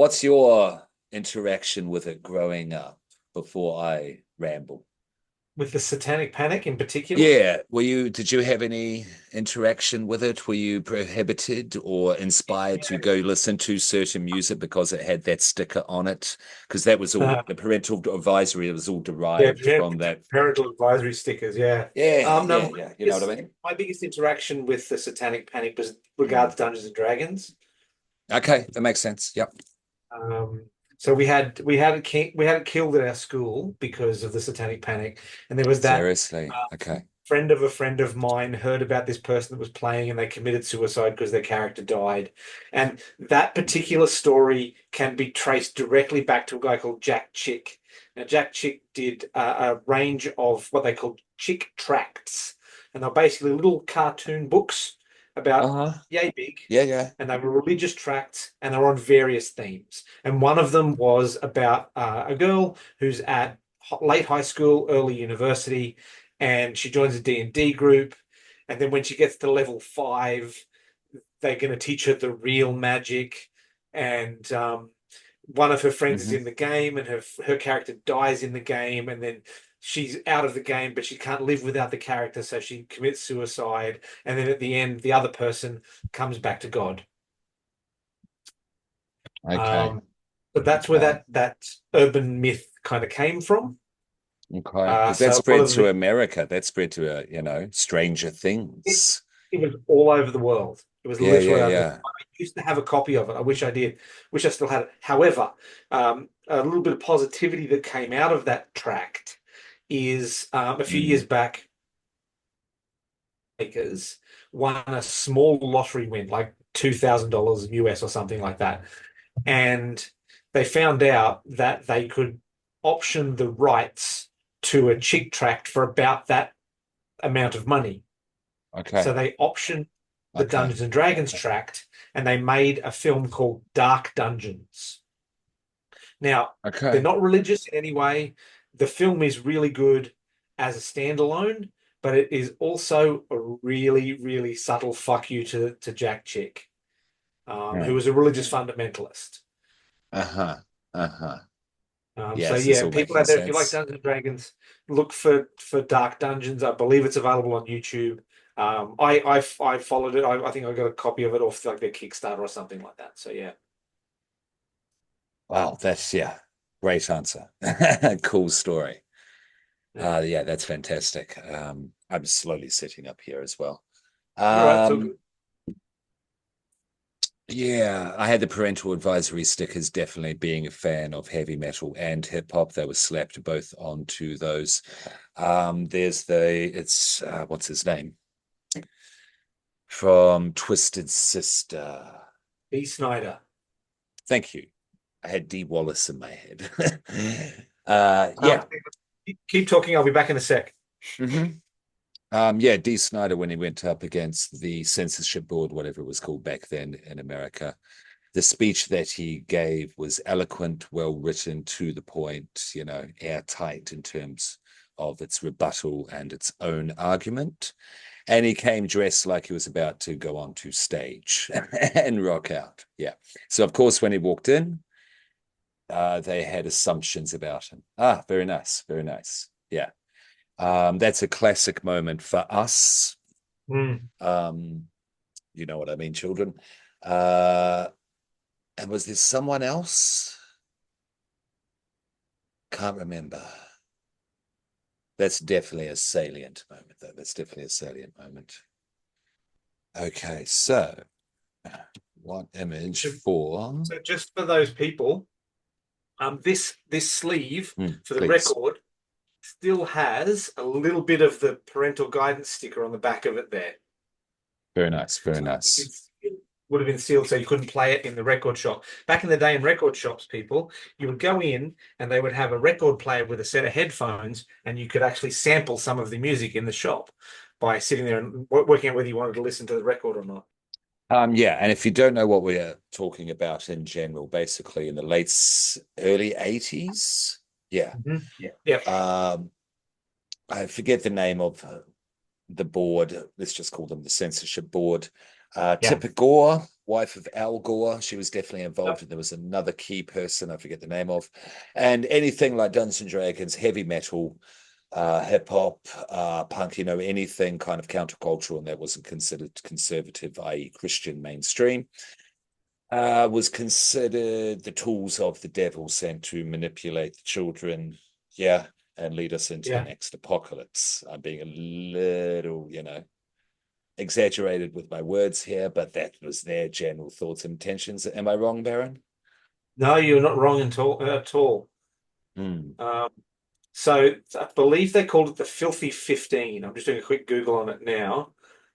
what's your interaction with it growing up before I ramble? With the Satanic Panic in particular. Yeah, did you have any interaction with it? Were you prohibited or inspired to go listen to certain music because it had that sticker on it? Because that was all Uh, the parental advisory, it was all yeah, derived from that. parental advisory stickers. Yeah. Yeah, No, yeah, yeah. You know what I mean? my biggest interaction with the Satanic Panic was Mm. regards Dungeons and Dragons. Okay, that makes sense. Yep. Um, so we had it killed at our school because of the Satanic Panic, and there was that Seriously. Okay. friend of mine heard about this person that was playing, and they committed suicide because their character died. And that particular story can be traced directly back to a guy called Jack Chick. Now, Jack Chick did a range of what they called Chick tracts, and they're basically little cartoon books about Uh-huh. yay big, Yeah, yeah. and they were religious tracts, and they were on various themes. And one of them was about a girl who's at late high school, early university, and she joins a D&D group. And then when she gets to level 5, they're going to teach her the real magic. And one of her friends is Hmm. in the game, and her character dies in the game, and then she's out of the game, but she can't live without the character, so she commits suicide. And then at the end, the other person comes back to God. Okay. Um, but that's where Okay. that urban myth kind of came from. Okay. Because that So a lot spread of to the America. That spread to, Stranger it, Things. it was all over the world. It was Yeah, yeah, literally over. yeah. I used to have a copy of it. I wish I did. Wish I still had it. However, a little bit of positivity that came out of that tract is a few Mm. years back, makers won a small lottery win, like $2,000 US or something like that. And they found out that they could option the rights to a chick tract for about that amount of money. Okay. So they optioned the Okay. Dungeons and Dragons tract, and they made a film called Dark Dungeons. Now, they're Okay. not religious in any way. The film is really good as a standalone, but it is also a really, really subtle fuck you to Jack Chick, who Yeah. was a religious fundamentalist. Uh-huh. Uh-huh. So Yes, it's yeah, all people making out there, if you like sense. Dungeons and Dragons, look for Dark Dungeons. I believe it's available on YouTube. I followed it. I think I got a copy of it off like their Kickstarter or something like that. So yeah. Wow, that's yeah, great answer. Cool story. Yeah. Yeah, that's fantastic. I'm slowly setting up here as well. You're right. So Um, yeah, I had the parental advisory stickers, definitely being a fan of heavy metal and hip hop. They were slapped both onto those. There's it's what's his name? From Twisted Sister. B. Snyder. Thank you. I had D Wallace in my head. Um, Yeah. keep talking. I'll be back in a sec. Hmm. Yeah, D. Snyder, when he went up against the censorship board, whatever it was called back then in America, the speech that he gave was eloquent, well written, to the point, airtight in terms of its rebuttal and its own argument. And he came dressed like he was about to go onto stage and rock out. Yeah. So, of course, when he walked in, they had assumptions about him. Ah, very nice. Very nice. Yeah. That's a classic moment for us. Mm. Um, you know what I mean, children. Uh, and was there someone else? Can't remember. That's definitely a salient moment, though. That's definitely a salient moment. Okay, so what image So, for? so just for those people, this sleeve for the Please. record still has a little bit of the parental guidance sticker on the back of it there. Very nice. Very So nice. it would have been sealed so you couldn't play it in the record shop. Back in the day in record shops, people, you would go in and they would have a record player with a set of headphones, and you could actually sample some of the music in the shop by sitting there and working out whether you wanted to listen to the record or not. Yeah, and if you don't know what we're talking about in general, basically in the early 80s, yeah. Mhm. Yeah. Yeah. Um, I forget the name of the board. Let's just call them the censorship board. Yeah. Typical. wife of Al Gore. She was definitely involved, Yep. and there was another key person I forget the name of. And anything like Dungeons and Dragons, heavy metal, hip hop, punk, anything kind of countercultural and that wasn't considered conservative, i.e., Christian mainstream, was considered the tools of the devil sent to manipulate the children. Yeah. And lead us into the Yeah. next apocalypse. I'm being a little, exaggerated with my words here, but that was their general thoughts and intentions. Am I wrong, Baron? No, you're not wrong at all. At all. Hmm. Um, so I believe they called it the Filthy 15. I'm just doing a quick Google on it now.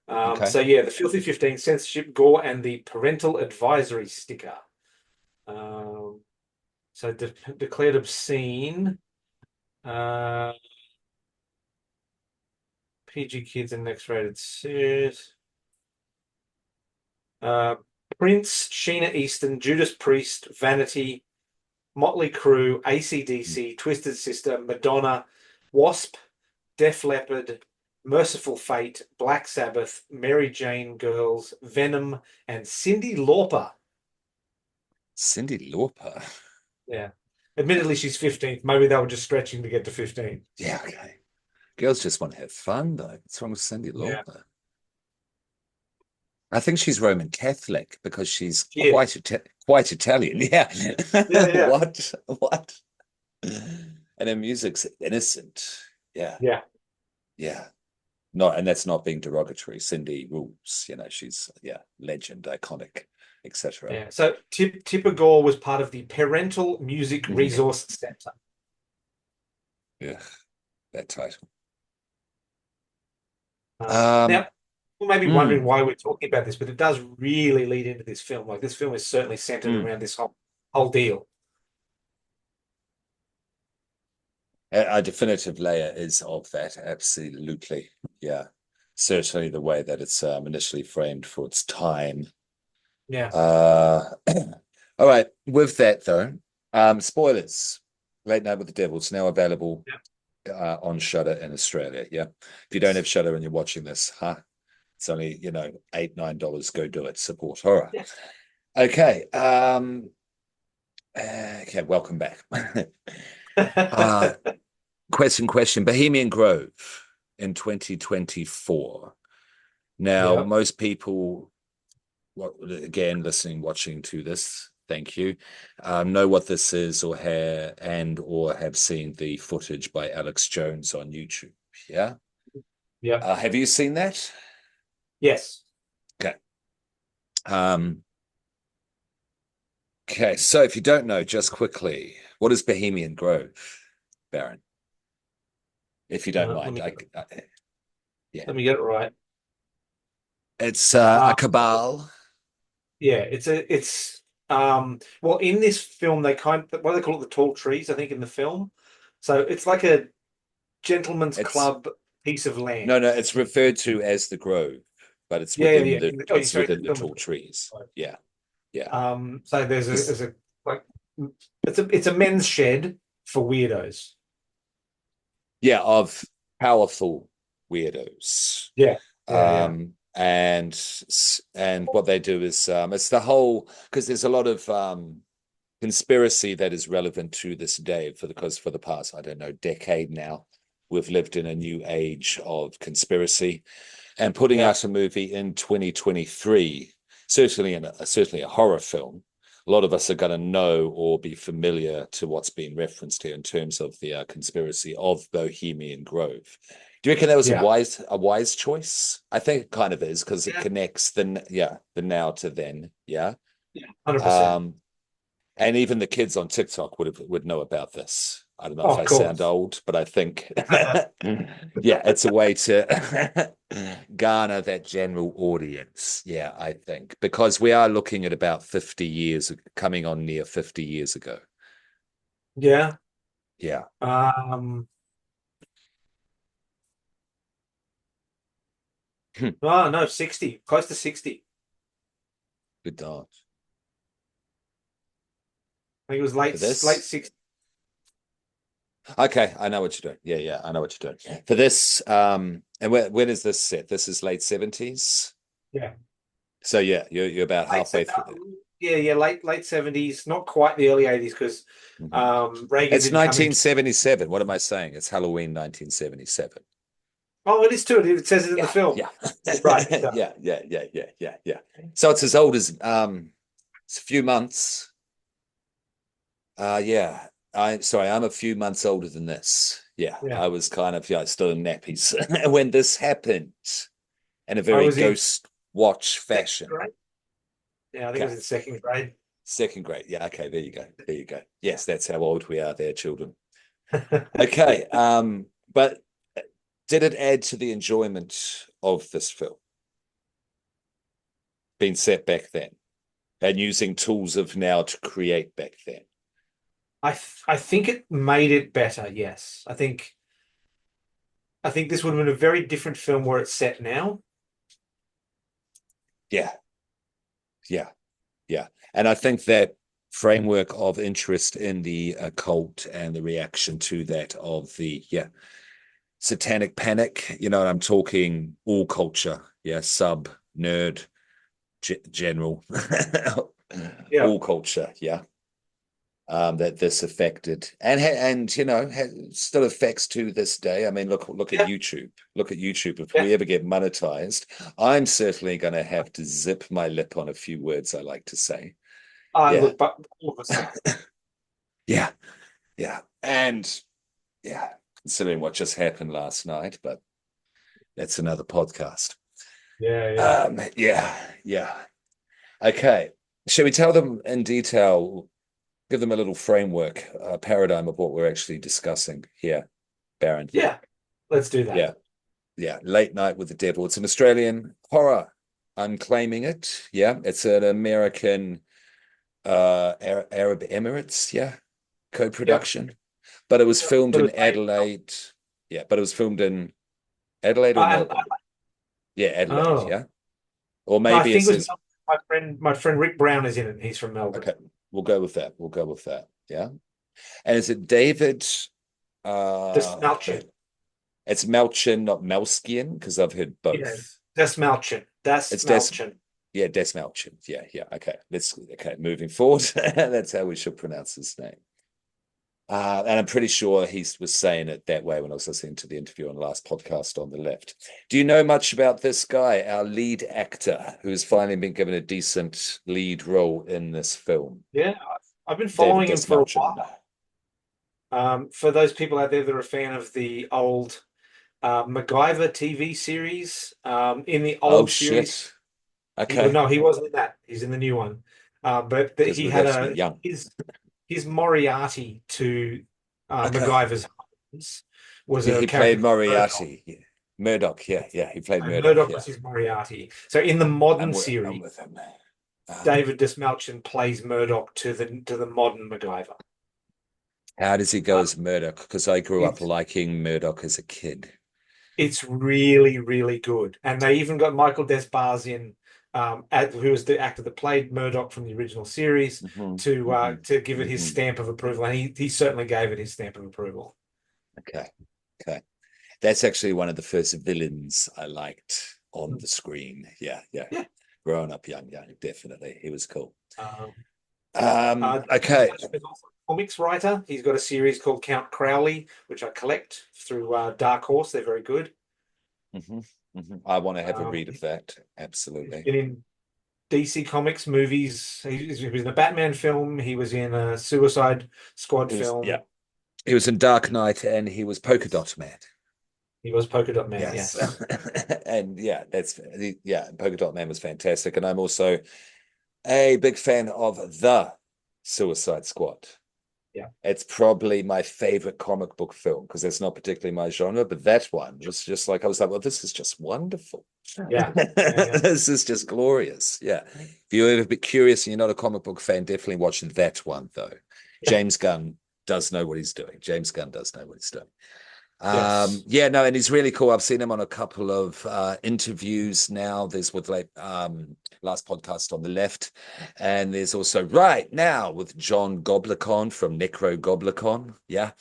Okay. So yeah, the Filthy 15, censorship, gore, and the parental advisory sticker. Um, so declared obscene. Uh, PG Kids and Next Rated Series. Uh, Prince, Sheena Easton, Judas Priest, Vanity, Motley Crue, AC/DC, Twisted Sister, Madonna, Wasp, Def Leppard, Merciful Fate, Black Sabbath, Mary Jane Girls, Venom, and Cyndi Lauper. Cyndi Lauper. Yeah. Admittedly, she's 15th. Maybe they were just stretching to get to 15. Yeah, okay. Girls just want to have fun, though. What's wrong with Cyndi Yeah. Lauper? I think she's Roman Catholic because she's She is. quite Italian. Yeah. Yeah, yeah. What? What? And her music's innocent. Yeah. Yeah. Yeah. Not, and that's not being derogatory. Cindy rules. She's legend, iconic, etc. Yeah. So Tipper Gore was part of the Parental Music Resource Center. Yeah, that title. Now, Um, you may be wondering mm, why we're talking about this, but it does really lead into this film. Like this film is certainly centered mm. around this whole deal. A definitive layer is of that, absolutely. Yeah, certainly the way that it's initially framed for its time. Yeah. Uh, all right. With that though, spoilers. Late Night with the Devil's now available Yeah. on Shudder in Australia. Yeah, if you don't have Yes. Shudder and you're watching this, it's only $8-9. Go do it. Support horror. Yeah. Okay. Okay. Welcome back. uh, question. Bohemian Grove in 2024. Now, Yeah. most people, again, listening, watching to this, thank you, know what this is or have seen the footage by Alex Jones on YouTube. Yeah. Yeah. Have you seen that? Yes. Okay. Um, okay. So if you don't know, just quickly, what is Bohemian Grove, Baron? If you don't Let mind, me yeah, let me get it right. it's Uh, a cabal. yeah, well in this film they what do they call it, the tall trees, I think, in the film. So it's like a gentleman's It's club piece of No, land. no, it's referred to as the Grove, but it's Yeah, yeah, within yeah. the Oh, it's sorry, within the the film. tall trees. Yeah, yeah. So there's a This, there's a like it's a men's shed for weirdos. yeah, of powerful weirdos. Yeah, yeah, yeah, And what they do is it's the whole because there's a lot of conspiracy that is relevant to this day because for the past, I don't know, decade now, we've lived in a new age of conspiracy. And putting yeah, out a movie in 2023, certainly a horror film, a lot of us are going to know or be familiar to what's being referenced here in terms of the conspiracy of Bohemian Grove. Do you reckon that was a yeah, wise choice? I think it kind of is because it yeah, connects the now to then. Yeah. yeah, 100%. Um, and even the kids on TikTok would know about this. I don't know Oh, if of I sound course. old, but I think, yeah, it's a way to garner that general audience. Yeah, I think because we are looking at about 50 years, coming on near 50 years ago. Yeah. Yeah, Um, good oh no, 60, close to 60. dance. I think it was For late this, 60. okay, I know what you're doing. Yeah, I know what you're doing. For this, and when is this set? This is late 70s. Yeah. So yeah, you're about Late, halfway through. yeah, late 70s, not quite the early 80s because Mhm. Reagan It's didn't come in. 1977. What am I saying? It's Halloween 1977. Oh, it is too. It says it in the Yeah, film. yeah. You're right. It does. Yeah. So it's as old as it's a few months. Yeah. I'm a few months older than this. Yeah, Yeah. I was kind of still in nappies when this happened in a I very was in ghost watch second fashion. grade. Yeah, I think it Okay. was in second grade. Second grade. Yeah, okay, there you go. There you go. Yes, that's how old we are there, children. Okay. But did it add to the enjoyment of this film being set back then and using tools of now to create back then? I think it made it better. Yes, I think this would have been a very different film where it's set now. Yeah, yeah, yeah. And I think that framework of interest in the occult and the reaction to that of the satanic panic, I'm talking all culture, sub nerd general Yeah, all culture, that this affected and still affects to this day. I mean, look at yeah, YouTube. Look at YouTube. If yeah. we ever get monetized, I'm certainly going to have to zip my lip on a few words I like to say. Yeah, Look, but all of us are. yeah, yeah, and yeah. Considering what just happened last night, but that's another podcast. Yeah, yeah, Yeah. Okay. Shall we tell them in detail, give them a little framework, paradigm of what we're actually discussing here, Baron? yeah. Let's do that. Yeah, yeah. Late Night with the Devil. It's an Australian horror. I'm claiming it. Yeah, it's an American Arab Emirates, Yep. co-production. But it was Yep. filmed But in it's made. Adelaide. Yeah, but it was filmed in Adelaide or I, Melbourne. Yeah, Adelaide, oh yeah. Or no, I maybe it think it was says, my friend Rick Brown is in it. He's from Melbourne. okay, we'll go with that. We'll go with that. Yeah. And is it David? Okay. Desmalchin. It's Melchin, not Melskian, because I've heard Yeah, both. Desmalchin. It's Des, Desmalchin. Des Melchin. Yeah. Okay. Moving forward, that's how we should pronounce his name. And I'm pretty sure he was saying it that way when I was listening to the interview on the last podcast on the left. Do you know much about this guy, our lead actor, who's finally been given a decent lead role in this film? Yeah, I've been David following him for a Desmalchin. while. For those people out there that are a fan of the old MacGyver TV series, in the Oh old series, shit. Okay. no, he wasn't in that. He's in the new one. Because He we'd had have to be young. his Moriarty to Okay. MacGyver's Holmes was Yeah, a he character played called Murdoch. Moriarty. Yeah. Murdoch, yeah. He played And Murdoch, Murdoch yeah. was his Moriarty. So in the I'm modern with, I'm series, with him. David Desmalchin plays Murdoch to the modern MacGyver. How does he go Uh, as Murdoch? Because I grew up it's liking Murdoch as a kid. it's really, really good. And they even got Michael Desbarres who was the actor that played Murdoch from the original series, to give it his stamp of approval. And he certainly gave it his stamp of approval. Okay. Okay. That's actually one of the first villains I liked on the screen. Yeah. Yeah. Growing up young, definitely. He was cool. Um, Okay. He's also a comics writer. He's got a series called Count Crowley, which I collect through Dark Horse. They're very good. I want to have a Um, read of that. he's Absolutely. been in DC Comics movies. He was in a Batman film. He was in a Suicide Squad Yeah. film. He was in Dark Knight and he was Polka Dot Man. He was Polka Dot Man, Yes. yes. And Polka Dot Man was fantastic. And I'm also a big fan of the Suicide Squad. Yeah. It's probably my favorite comic book film because it's not particularly my genre, but that one was just like I was like, well, this is just wonderful. Yeah. Yeah. This is just glorious. Yeah. If you're ever a bit curious and you're not a comic book fan, definitely watch that one though. Yeah. James Gunn does know what he's doing. James Gunn does know what he's doing. Yes. Yeah, no, and he's really cool. I've seen him on a couple of interviews now. There's with like last podcast on the left, and there's also right now with John Goblikon from Necro Goblikon. Yeah.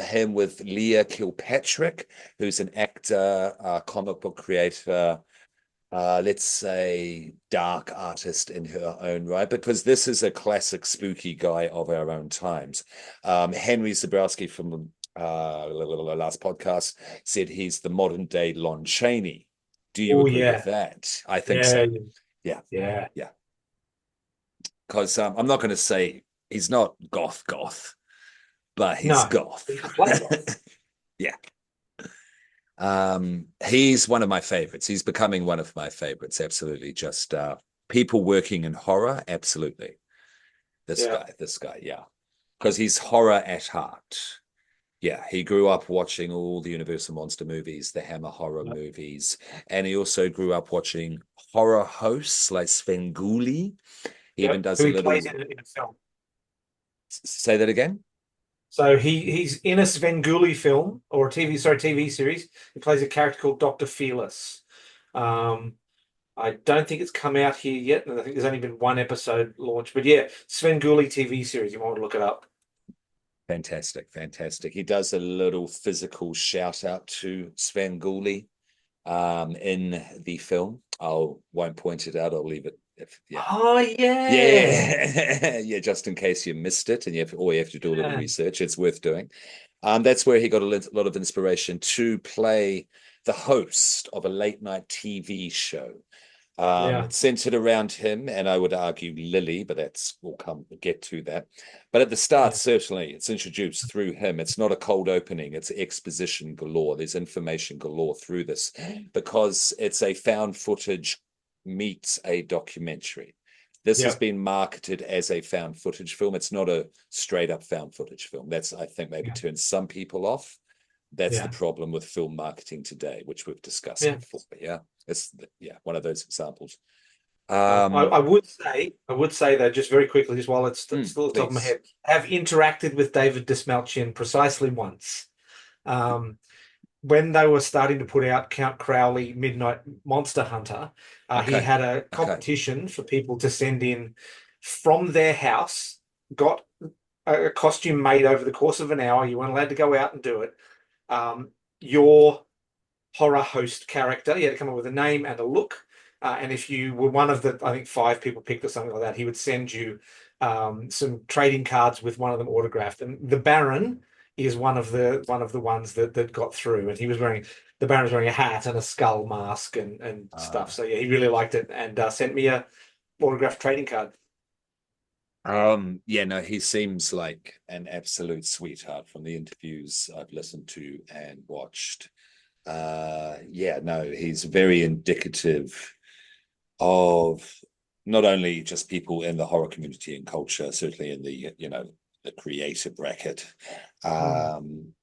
Him with Leah Kilpatrick, who's an actor, comic book creator, let's say, dark artist in her own right, because this is a classic spooky guy of our own times. Henry Zabrowski from last podcast said he's the modern day Lon Chaney. Do you Oh agree with yeah, that? I think yeah, so. Yeah, yeah. yeah. Because I'm not going to say he's not goth, but he's No, goth. he can play golf. Yeah. He's one of my favorites. He's becoming one of my favorites. Absolutely. Just people working in horror. Absolutely. Yeah, This guy. Yeah. Because he's horror at heart. Yeah. He grew up watching all the Universal Monster movies, the Hammer horror yeah, movies. And he also grew up watching horror hosts like Svengoolie. He yeah. even does Who a he plays little, in a film. say that again. So he's in a Svengoolie film or a TV series. He plays a character called Dr. Fearless. Um, I don't think it's come out here yet, and I think there's only been one episode launched. But yeah, Svengoolie TV series. You might want to look it up. Fantastic, fantastic. He does a little physical shout out to Svengoolie in the film. I won't point it out. I'll leave it. If, yeah, Oh yeah, yeah, yeah. Just in case you missed it, and you have to do a little yeah, research. It's worth doing. That's where he got a lot of inspiration to play the host of a late night TV show. yeah, It's centered around him, and I would argue Lily, but we'll get to that. But at the start, yeah, certainly, it's introduced through him. It's not a cold opening; it's exposition galore. There's information galore through this because it's a found footage meets a documentary. This has yeah, been marketed as a found footage film. It's not a straight up found footage film. That's, I think, maybe yeah, turns some people off. That's the yeah, problem with film marketing today, which we've discussed yeah. before. Yeah, it's one of those examples. I I would say that just very quickly, just while it's still at the top of my Please. head, have interacted with David Dismalchian precisely once. Um, when they were starting to put out Count Crowley Midnight Monster Hunter, he Okay. had a Okay. competition for people to send in from their house, got a costume made over the course of an hour. You weren't allowed to go out and do it. Your horror host character, you had to come up with a name and a look. And if you were one of the, I think five people picked or something like that, he would send you some trading cards with one of them autographed. And the Baron is one of the ones that got through. And the Baron was wearing a hat and a skull mask and stuff. Uh, So yeah, he really liked it and sent me a autographed trading card. yeah, no, he seems like an absolute sweetheart from the interviews I've listened to and watched. Yeah, no, he's very indicative of not only just people in the horror community and culture, certainly in the the creator bracket. Mm, Um,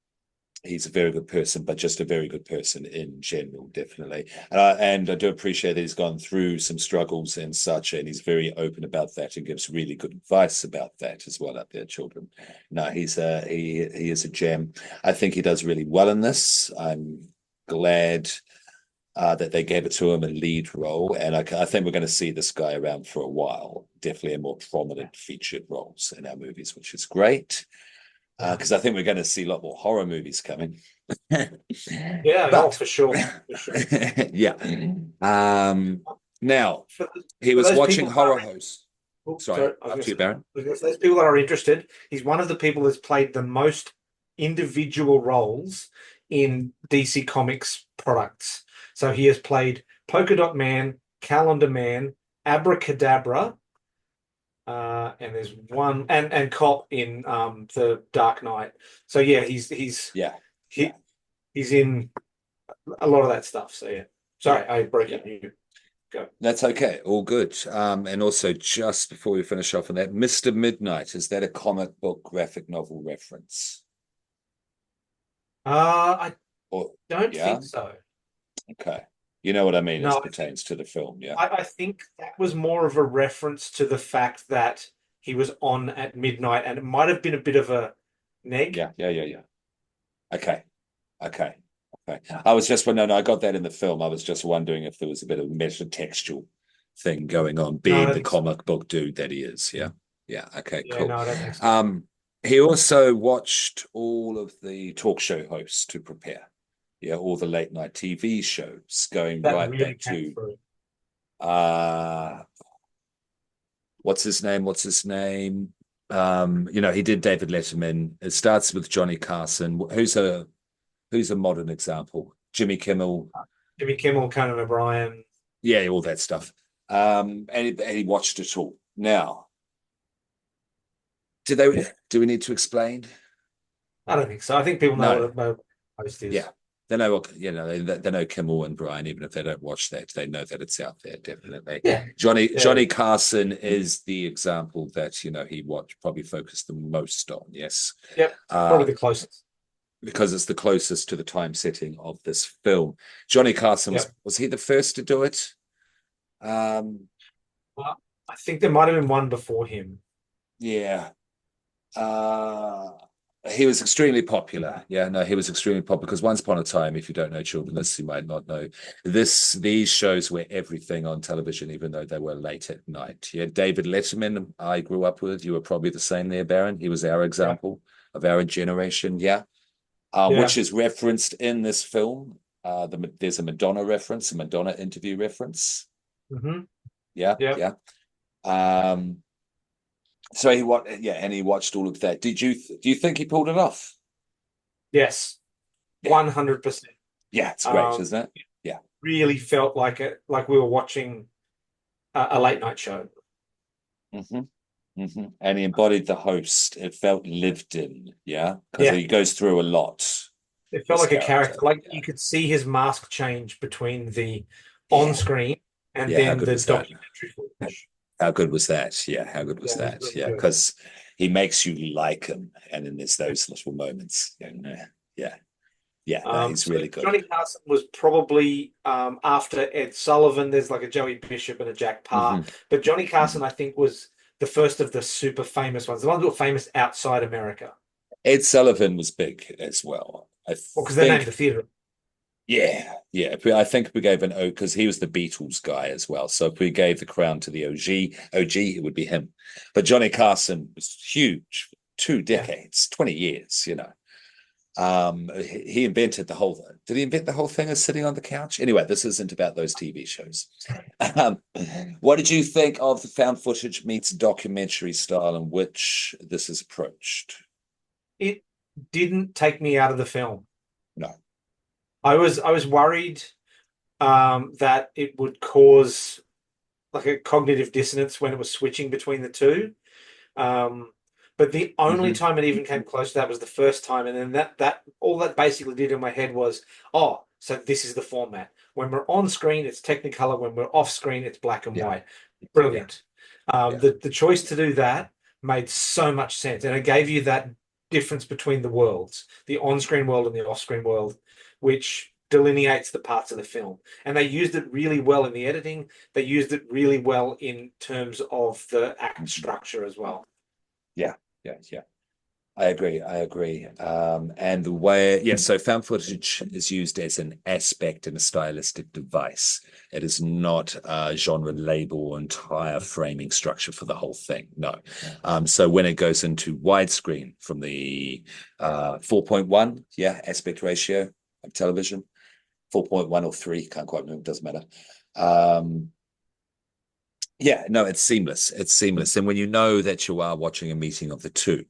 he's a very good person, but just a very good person in general, definitely. And I do appreciate that he's gone through some struggles and such, and he's very open about that and gives really good advice about that as well out there, children. No, he is a gem. I think he does really well in this. I'm glad that they gave it to him a lead role. And I think we're going to see this guy around for a while, definitely in more yeah, prominent featured roles in our movies, which is great. yeah, Because I think we're going to see a lot more horror movies coming. yeah. Oh, But for sure, for sure. yeah. Um, now, For, he for was those watching people that horror are hosts. Oh, Sorry, sorry, I was going after to you, say, Baron. those people that are interested, he's one of the people that's played the most individual roles in DC Comics products. So he has played Polka Dot Man, Calendar Man, Abracadabra, and there's one and Cop in the Dark Knight. So yeah, Yeah, yeah, he he's in a lot of that stuff. So yeah, yeah, sorry, I broke yeah. it. You go. That's okay. All good. And also, just before we finish off on that, Mr. Midnight, is that a comic book graphic novel reference? I Or, don't yeah, think so. okay. You know what I mean as No, pertains to the film, yeah. I think that was more of a reference to the fact that he was on at midnight, and it might have been a bit of a neg. Yeah, yeah, yeah, yeah. Okay, okay, okay. I was just, no, no, I got that in the film. I was just wondering if there was a bit of metatextual thing going on, No, I being don't the think so. comic book dude that he is. Yeah, yeah. Okay, Yeah, cool. no, I don't think so. Um, he also watched all of the talk show hosts to prepare. Yeah, all the late night TV shows going That right really back came to through. Uh, what's his name? What's his name? He did David Letterman. It starts with Johnny Carson. Who's a modern example? Jimmy Kimmel. Jimmy Kimmel, Conan O'Brien. Yeah, all that stuff. And he watched it all. Now, do we need to explain? I don't think so. I think people know No. what a host Yeah. is. They know what they know Kimmel and Brian, even if they don't watch that, they know that it's out there, definitely. Yeah, yeah, Johnny Carson is the example that he probably focused the most on, yes. yep. Probably Uh the closest. because it's the closest to the time setting of this film. Johnny Carson Yep. was he the first to do it? Um Uh, I think there might have been one before him. yeah. Uh, he was extremely popular. Yeah, no, he was extremely popular because once upon a time, if you don't know children, this you might not know. These shows were everything on television, even though they were late at night. Yeah, David Letterman, I grew up with. You were probably the same there, Baron. He was our Yeah, example of our generation. Yeah, yeah. which is referenced in this film. There's a Madonna reference, a Madonna interview reference. Hmm. Yeah, Yep. yeah. Um, so he watched all of that. Do you think he pulled it off? Yes. Yeah, 100%. yeah, it's great, Um, isn't it? Yeah. really felt like we were watching a late night show. Hmm. Hmm. And he embodied the host. It felt lived in, yeah, because Yeah. he goes through a lot. It felt This like a character, character. Like yeah, you could see his mask change between the on yeah, screen and yeah. How then good the was that? documentary footage. How good was that? Yeah, how good was Yeah, it was that? really Yeah, good. because he makes you like him, and then there's those little moments. Yeah, yeah. No, he's So really good. Johnny Carson was probably after Ed Sullivan. There's like a Joey Bishop and a Jack Parr, Hmm. but Johnny Carson, Hmm. I think, was the first of the super famous ones, the ones that were famous outside America. Ed Sullivan was big as well. I Well, because they named the think theater. Yeah, yeah. I think if we gave an O because he was the Beatles guy as well. So if we gave the crown to the OG, it would be him. But Johnny Carson was huge, two Yeah. decades, 20 years, he invented the whole thing. Did he invent the whole thing as sitting on the couch? Anyway, this isn't about those TV shows. Um, what did you think of the found footage meets documentary style in which this is approached? It didn't take me out of the film. No. I was worried that it would cause like a cognitive dissonance when it was switching between the two. Um, but the only Hmm. time it even came close to that was the first time, and then that all that basically did in my head was, oh, so this is the format. When we're on screen, it's Technicolor. When we're off screen, it's black and Yeah, white. yeah, Brilliant. yeah. The choice to do that made so much sense, and it gave you that difference between the worlds, the on-screen world and the off-screen world, which delineates the parts of the film. And they used it really well in the editing. They used it really well in terms of the act Mhm. structure as well. Yeah, yeah, yeah. I agree. I agree. And the way, yeah, so found footage is used as an aspect and a stylistic device. It is not a genre label or entire framing structure for the whole thing. No. So when it goes into widescreen from the 4.1, yeah, aspect ratio of television, 4.1 or 3, can't quite remember, doesn't matter. Um, yeah, no, it's seamless. It's seamless. And when you know that you are watching a meeting of the two,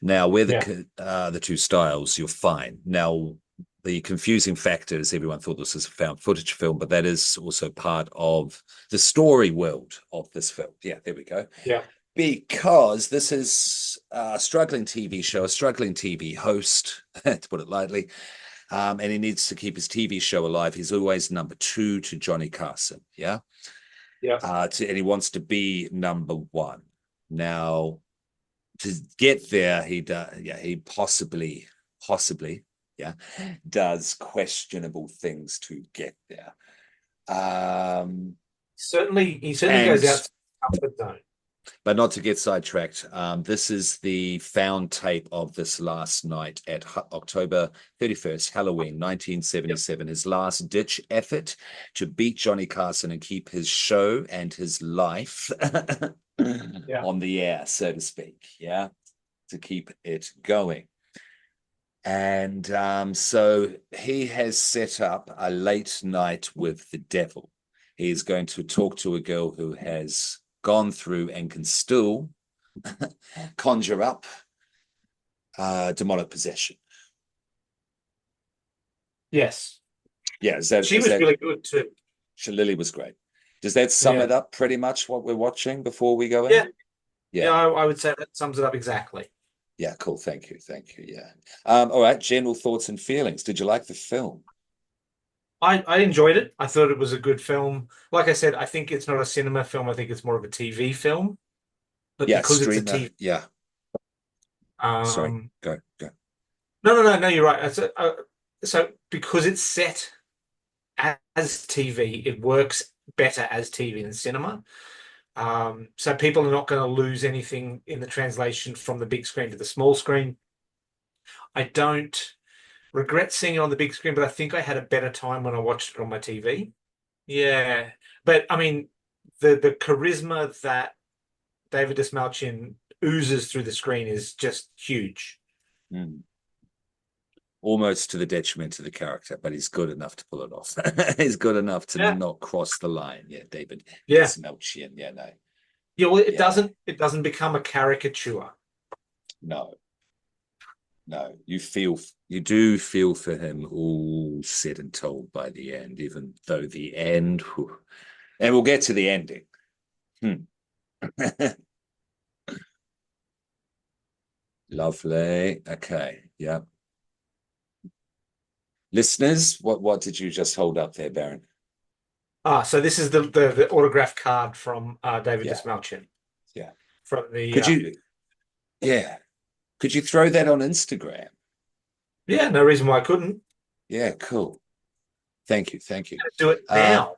now, where Yeah. the two styles, you're fine. Now, the confusing factor is everyone thought this was a found footage film, but that is also part of the story world of this film. Yeah, there we go. Yeah. Because this is a struggling TV show, a struggling TV host, to put it lightly, and he needs to keep his TV show alive. He's always number two to Johnny Carson. Yeah, Yeah. and he wants to be number one. Now, to get there, he possibly, yeah, does questionable things to get there. He certainly goes And out to the comfort zone. but not to get sidetracked. This is the found tape of this last night at October 31st, Halloween, Yep. 1977. His last ditch effort to beat Johnny Carson and keep his show and his life Yeah. on the air, so to speak. Yeah, to keep it going. And so he has set up a late night with the devil. He's going to talk to a girl who has gone through and can still conjure up demonic possession. Yes. Yeah, is that She is was that really good too. Lily was great. Does that sum Yeah. it up pretty much what we're watching before we go in? Yeah. Yeah, Yeah. I would say that sums it up exactly. Yeah, cool. Thank you. Thank you. Yeah. All right. General thoughts and feelings. Did you like the film? I enjoyed it. I thought it was a good film. Like I said, I think it's not a cinema film. I think it's more of a TV film. But Yeah, because it's a streamer. TV, Yeah. Sorry. um, Go, go. no, you're right. So because it's set as TV, it works better as TV than cinema. So people are not going to lose anything in the translation from the big screen to the small screen. I don't regret seeing it on the big screen, but I think I had a better time when I watched it on my TV. Yeah, but I mean, the charisma that David Desmalchian oozes through the screen is just huge. Mm. Almost to the detriment of the character, but he's good enough to pull it off. He's good enough to Yeah, not cross the line. Yeah, David yeah, Desmalchian. Yeah, no. yeah. Well, Yeah, it doesn't become a caricature. no, no. You do feel for him all said and told by the end, even though the end, whew. And we'll get to the ending. Hmm. Lovely. Okay. Yeah. Listeners, what did you just hold up there, Baron? So this is the autograph card from David Yeah. Desmalchian Yeah. from the Could you, yeah. Could you throw that on Instagram? yeah. No reason why I couldn't Yeah, cool. Thank you. Thank you. do it Uh, now.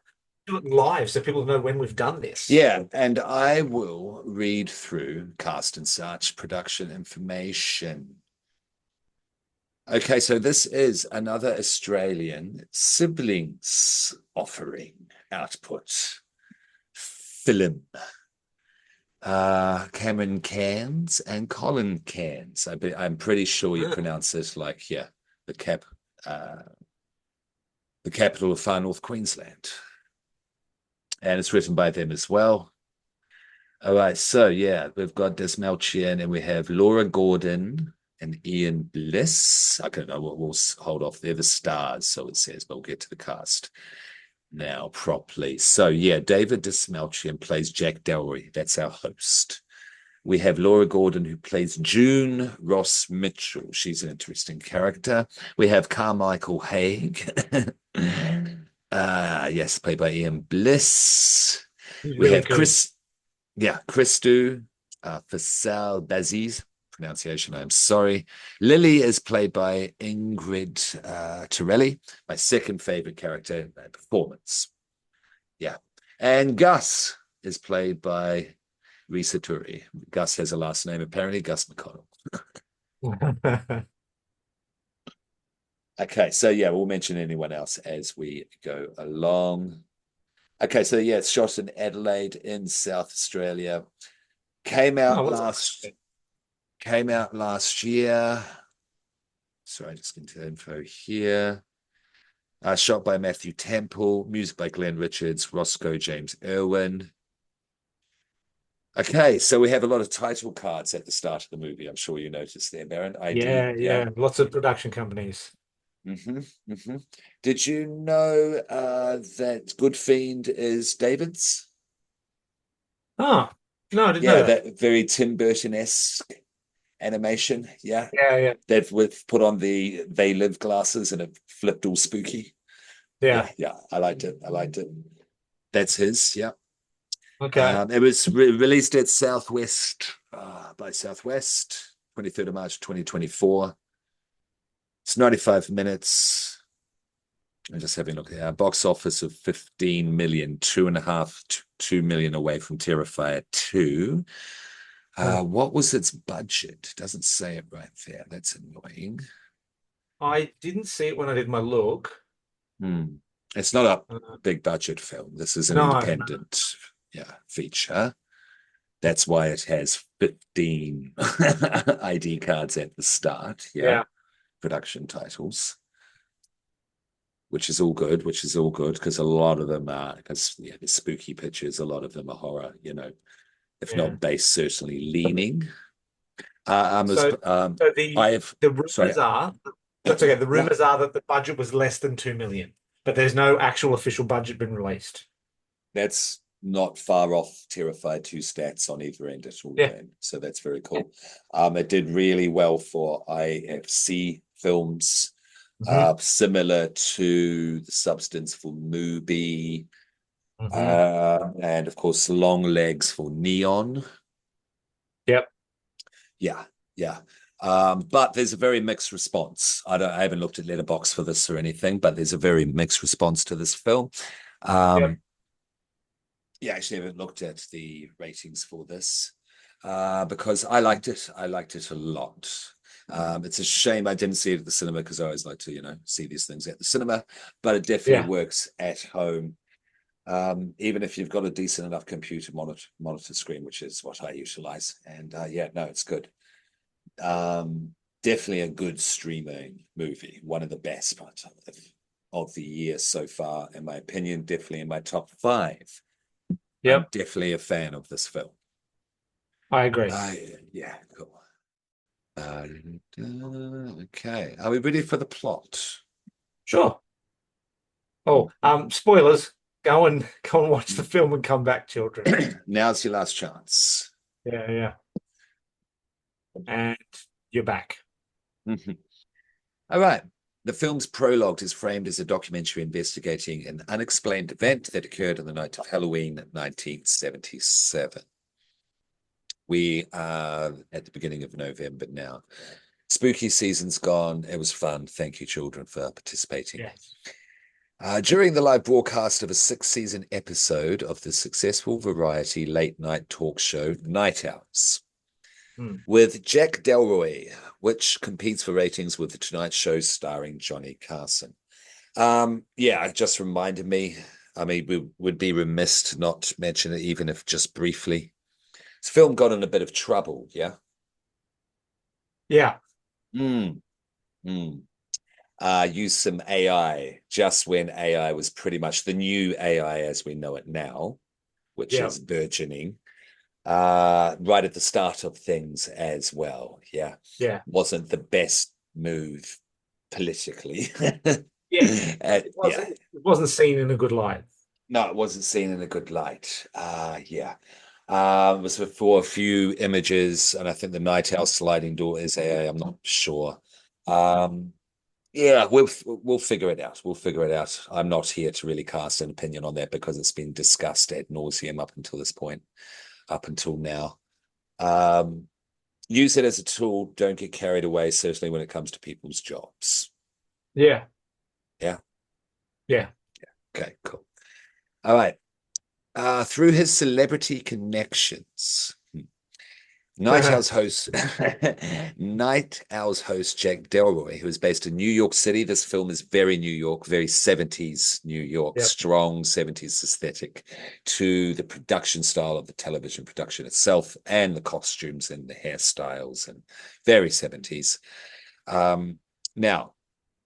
Do it live so people know when we've done this. yeah, and I will read through cast and such production information. Okay, so this is another Australian siblings offering output film. Cameron Cairns and Colin Cairns. I'm pretty sure you Oh, pronounce it like, yeah, the cap, uh, the capital of far north Queensland. And it's written by them as well. All right, so yeah, we've got Des Melchian and we have Laura Gordon and Ian Bliss. I don't know, we'll hold off. They're the stars, so it says, but we'll get to the cast now properly. So yeah, David Desmalchian plays Jack Dowry. That's our host. We have Laura Gordon, who plays June Ross Mitchell. She's an interesting character. We have Carmichael Haig. Yes, played by Ian Bliss. he's We really have good. Christou, Faisal Baziz, pronunciation, I'm sorry. Lily is played by Ingrid Torelli, my second favorite character performance. Yeah. And Gus is played by Risa Turi. Gus has a last name, apparently, Gus McConnell. Okay, so yeah, we'll mention anyone else as we go along. Okay, so yeah, it's shot in Adelaide in South Australia. Came Oh, out what's last came out last year. Sorry, just into the info here. Shot by Matthew Temple, music by Glenn Richards, Roscoe James Irwin. Okay, so we have a lot of title cards at the start of the movie. I'm sure you noticed there, Baron. ID, Yeah, yeah. yeah. Lots of production companies. Mm-hmm, mm-hmm. Did you know that Good Fiend is David's? Oh, no, I didn't know Yeah, that. that very Tim Burton-esque animation. Yeah, Yeah, yeah, they've put on the They Live glasses and it flipped all spooky. yeah. Yeah, yeah, I liked it. I liked it. That's his. Yeah. Okay. It was released at Southwest by Southwest, 23rd of March, 2024. It's 95 minutes. I'm just having a look at our box office of 15 million, 2.5 to 2 million away from Terrifier 2. Oh. What was its budget? Doesn't say it right there. That's annoying. I didn't see it when I did my look. Hmm. It's not a Uh, big budget film. This is an no, no. independent, yeah, feature. That's why it has 15 ID cards at the start. Yeah, Yeah. production titles. which is all good, because a lot of them are, because yeah, the spooky pictures, a lot of them are horror, if Yeah. not based, certainly leaning. So, so the I have, the sorry, rumors are that's okay. The yeah, rumors are that the budget was less than 2 million, but there's no actual official budget been released. that's not far off Terrified 2 stats on either end at all, Yeah. then. So that's very cool. It did really well for IFC films, Hmm. similar to The Substance for Mubi, Hmm. and of course, Long Legs for Neon. Yep. Yeah, yeah. But there's a very mixed response. I haven't looked at Letterbox for this or anything, but there's a very mixed response to this film. Yep. Um, yeah, actually, I haven't looked at the ratings for this because I liked it. I liked it a lot. It's a shame I didn't see it at the cinema because I always like to, see these things at the cinema, but it definitely Yeah. works at home. Even if you've got a decent enough computer monitor screen, which is what I utilize. And yeah, no, it's good. Um, Definitely a good streaming movie. One of the best of the year so far, in my opinion. Definitely in my top five. I'm Yep. definitely a fan of this film. I agree. Uh, yeah, cool. Okay, are we ready for the plot? Sure. Oh, spoilers. Go and watch the film and come back, children. Now's your last chance. Yeah, yeah. And you're back. All right. The film's prologue is framed as a documentary investigating an unexplained event that occurred on the night of Halloween 1977. We are at the beginning of November now. Spooky season's gone. It was fun. Thank you, children, for participating. Yes. During the live broadcast of a six-season episode of the successful variety late-night talk show Night Owls, Hmm. with Jack Delroy, which competes for ratings with The Tonight Show starring Johnny Carson. Yeah, it just reminded me. I mean, we would be remiss to not mention it, even if just briefly. This film got in a bit of trouble, yeah? Yeah. Mm, mm. Used some AI just when AI was pretty much the new AI as we know it now, which Yeah. is burgeoning. Right at the start of things as well. Yeah. Yeah. Wasn't the best move politically. Yes. It Yeah. wasn't it wasn't seen in a good light. No, it wasn't seen in a good light. Yeah. It was for a few images, and I think the Night Owl sliding door is AI. I'm not sure. Um, yeah, we'll figure it out. We'll figure it out. I'm not here to really cast an opinion on that because it's been discussed ad nauseum up until this point, up until now. Um, Use it as a tool. Don't get carried away, certainly when it comes to people's jobs. Yeah. Yeah. Yeah. Okay, cool. All right. Through his celebrity connections, Night Owl's host Jack Delroy, who is based in New York City. This film is very New York, very 70s New York, Yep. strong 70s aesthetic to the production style of the television production itself and the costumes and the hairstyles and very 70s. Now,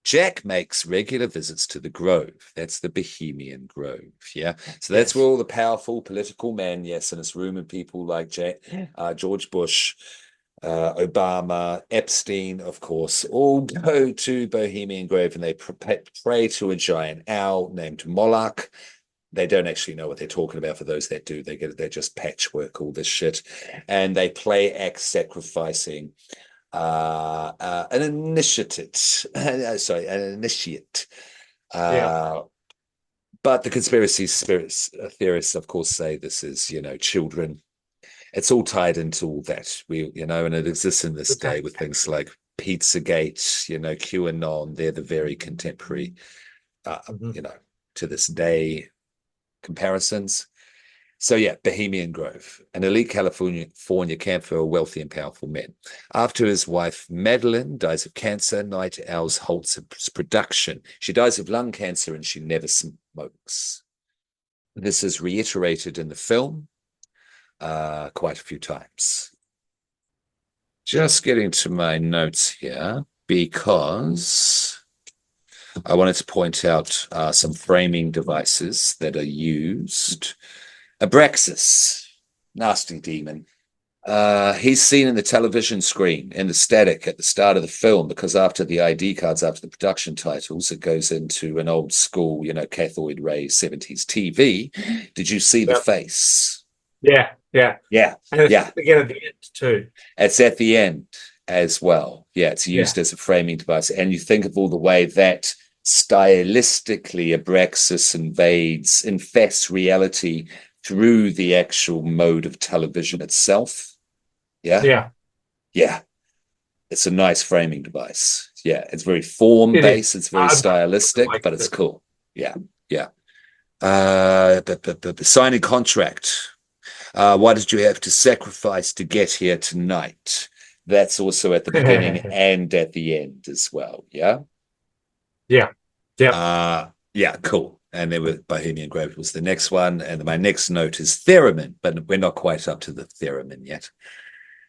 Jack makes regular visits to the Grove. That's the Bohemian Grove. Yeah. So that's where Yes. all the powerful political men, yes, and it's rumored people like George Bush, Obama, Epstein, of course, all go to Bohemian Grove and they pray to a giant owl named Moloch. They don't actually know what they're talking about. For those that do, they just patchwork all this shit, and they play acts sacrificing an initiate, sorry, an initiate. Yeah. Uh, but the conspiracy theorists, of course, say this is, children. It's all tied into all that. And it exists in this day with Exactly. things like Pizzagate, QAnon. They're the very contemporary, uh, Hmm. you know, to this day comparisons. So yeah, Bohemian Grove, an elite California camp for wealthy and powerful men. After his wife Madeline dies of cancer, Night Owls halts its production. She dies of lung cancer and she never smokes. This is reiterated in the film quite a few times. Just getting to my notes here because I wanted to point out some framing devices that are used. Abraxas, nasty demon. He's seen in the television screen in the static at the start of the film because after the ID cards, after the production titles, it goes into an old school, cathode ray 70s TV. Did you see the Yep. face? Yeah, yeah. Yeah, And it's yeah. again at the end too. It's at the end as well. Yeah, it's Yeah, used as a framing device. And you think of all the way that stylistically Abraxas infests reality through the actual mode of television itself. Yeah. yeah. Yeah. It's a nice framing device. Yeah. It's very form It is. based. It's very I stylistic, like but it's it. cool. Yeah. Yeah. Signing contract. Why did you have to sacrifice to get here tonight? That's also at the beginning and at the end as well. Yeah. Yeah, yeah. Yeah, cool. And then with Bohemian Grove was the next one. And my next note is theremin, but we're not quite up to the theremin yet.